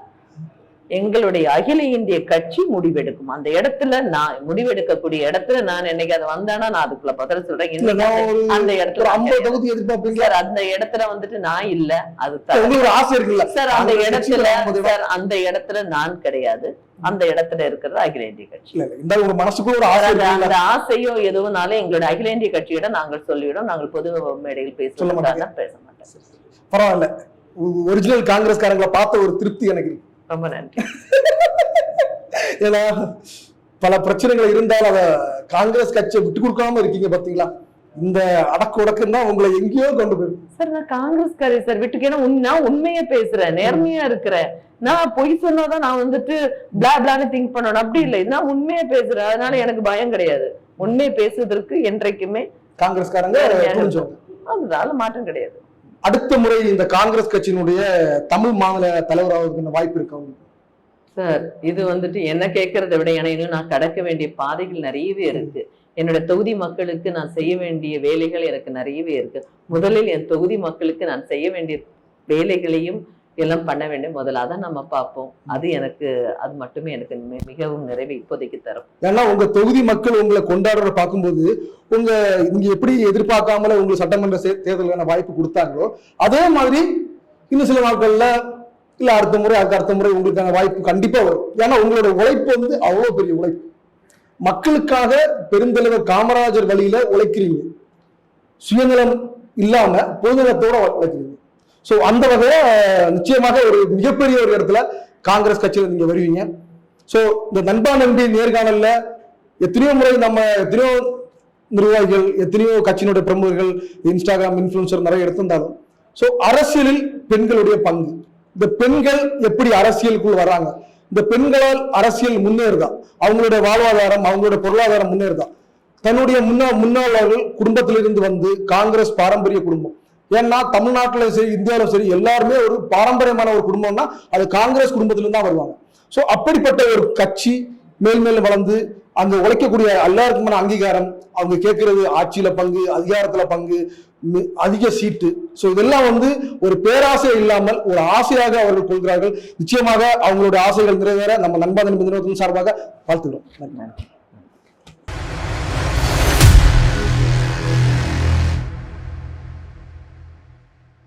எங்களுடைய அகில இந்திய கட்சி முடிவெடுக்கும். அந்த இடத்துல நான் முடிவெடுக்கக்கூடிய இடத்துல நான் என்னைக்கு அது வந்தானா நான் அதுக்குள்ள பதில் சொல்றேன். அந்த இடத்துல 50 தொகுதி எதிர்பார்ப்பீங்க சார். அந்த இடத்துல வந்துட்டு நான் இல்ல. அது ஆசை இருக்குல்ல சார். அந்த இடத்துல நான் கிடையாது. அந்த இடத்துல இருக்கிறது அகில இந்திய கட்சி. ஒரு மனசுக்குள்ள ஒரு ஆசை. அந்த ஆசையோ எதுவும்னாலும் எங்களுடைய அகில இந்திய கட்சியிடம் நாங்கள் சொல்லிவிடும். நாங்கள் பொது மேடையில் பேச மாட்டோம். பரவாயில்ல, ஒரிஜினல் காங்கிரஸ்காரங்களை பார்த்த ஒரு திருப்தி எனக்கு இருக்கு. ரொம்ப நன்றி. ஏன்னா பல பிரச்சனைகள் இருந்தால் அத காங்கிரஸ் கட்சியை விட்டு கொடுக்காம இருக்கீங்க பாத்தீங்களா? இந்த அடக்கு உடக்கம் தான் உங்களை எங்கேயோ கொண்டு போயிருக்கு. சார் நான் காங்கிரஸ்காரி சார். விட்டுக்கேன்னா நான் உண்மையா பேசுறேன், நேர்மையா இருக்கிறேன். நான் பொய் சொன்னாதான் நான் வந்துட்டு பிளா பிளான்னு திங்க் பண்ணணும். அப்படி இல்லை, நான் உண்மையா பேசுறேன். அதனால எனக்கு பயம் கிடையாது. உண்மையை பேசுவதற்கு என்றைக்குமே காங்கிரஸ்காரங்க அதனால மாற்றம் கிடையாது. அடுத்த முறை இந்த காங்கிரஸ் கட்சியினுடைய தமிழ் மாநில தலைவராக வாய்ப்பு இருக்கு சார்? இது வந்துட்டு என்ன கேட்கறதை விட இன்னும் நான் கடக்க வேண்டிய பாதைகள் நிறையவே இருக்கு. என்னோட தொகுதி மக்களுக்கு நான் செய்ய வேண்டிய வேலைகள் எனக்கு நிறையவே இருக்கு. முதலில் என் தொகுதி மக்களுக்கு நான் செய்ய வேண்டிய வேலைகளையும் எல்லாம் பண்ண வேண்டும். முதல்ல அதான் நம்ம பார்ப்போம். அது மட்டுமே எனக்கு மிகவும் நிறைவு இப்போதைக்கு தரும். ஏன்னா உங்க தொகுதி மக்கள் உங்களை கொண்டாடுற பார்க்கும்போது இங்க எப்படி எதிர்பார்க்காமல உங்களுக்கு சட்டமன்ற தேர்தலுக்கான வாய்ப்பு கொடுத்தாங்களோ அதே மாதிரி இன்னும் சில நாட்கள்ல இல்ல அடுத்த முறை உங்களுக்கான வாய்ப்பு கண்டிப்பா வரும். ஏன்னா உங்களோட உழைப்பு வந்து அவ்வளவு பெரிய உழைப்பு. மக்களுக்காக பெருந்தலைவர் காமராஜர் வழியில உழைக்கிறீங்க. சுயநலம் இல்லாம பொதுநலத்தோட உழைக்கிறீங்க. சோ அந்த வகையில நிச்சயமாக ஒரு மிகப்பெரிய ஒரு இடத்துல காங்கிரஸ் கட்சியில நீங்க வருவீங்க. சோ இந்த நண்பா நம்பி நேர்காணல்ல எத்தனையோ முறை எத்தனையோ நிர்வாகிகள், எத்தனையோ கட்சியினுடைய பிரமுகர்கள், இன்ஸ்டாகிராம் இன்ஃபுளுசர் நிறைய எடுத்திருந்தாலும் சோ அரசியலில் பெண்களுடைய பங்கு, இந்த பெண்கள் எப்படி அரசியலுக்குள் வர்றாங்க, இந்த பெண்களால் அரசியல் முன்னேறுதா, அவங்களுடைய வாழ்வாதாரம், அவங்களுடைய பொருளாதாரம் முன்னேறுதா, தன்னுடைய முன்னாளர்கள் குடும்பத்திலிருந்து வந்து காங்கிரஸ் பாரம்பரிய குடும்பம். ஏன்னா தமிழ்நாட்டில சரி இந்தியாவிலும் சரி எல்லாருமே ஒரு பாரம்பரியமான ஒரு குடும்பம்னா அது காங்கிரஸ் குடும்பத்திலிருந்து தான் வருவாங்க. சோ அப்படிப்பட்ட ஒரு கட்சி மேல் வளர்ந்து அங்க உழைக்கக்கூடிய எல்லாருக்குமான அங்கீகாரம், அவங்க கேட்கறது ஆட்சியில பங்கு, அதிகாரத்துல பங்கு, அதிக சீட்டு. சோ இதெல்லாம் வந்து ஒரு பேராசை இல்லாமல் ஒரு ஆசையாக அவர்கள் கொள்கிறார்கள். நிச்சயமாக அவங்களுடைய ஆசைகள் நிறைவேற நம்ம நண்பா நிறுவனத்தின் சார்பாக வாழ்த்துக்கிறோம்.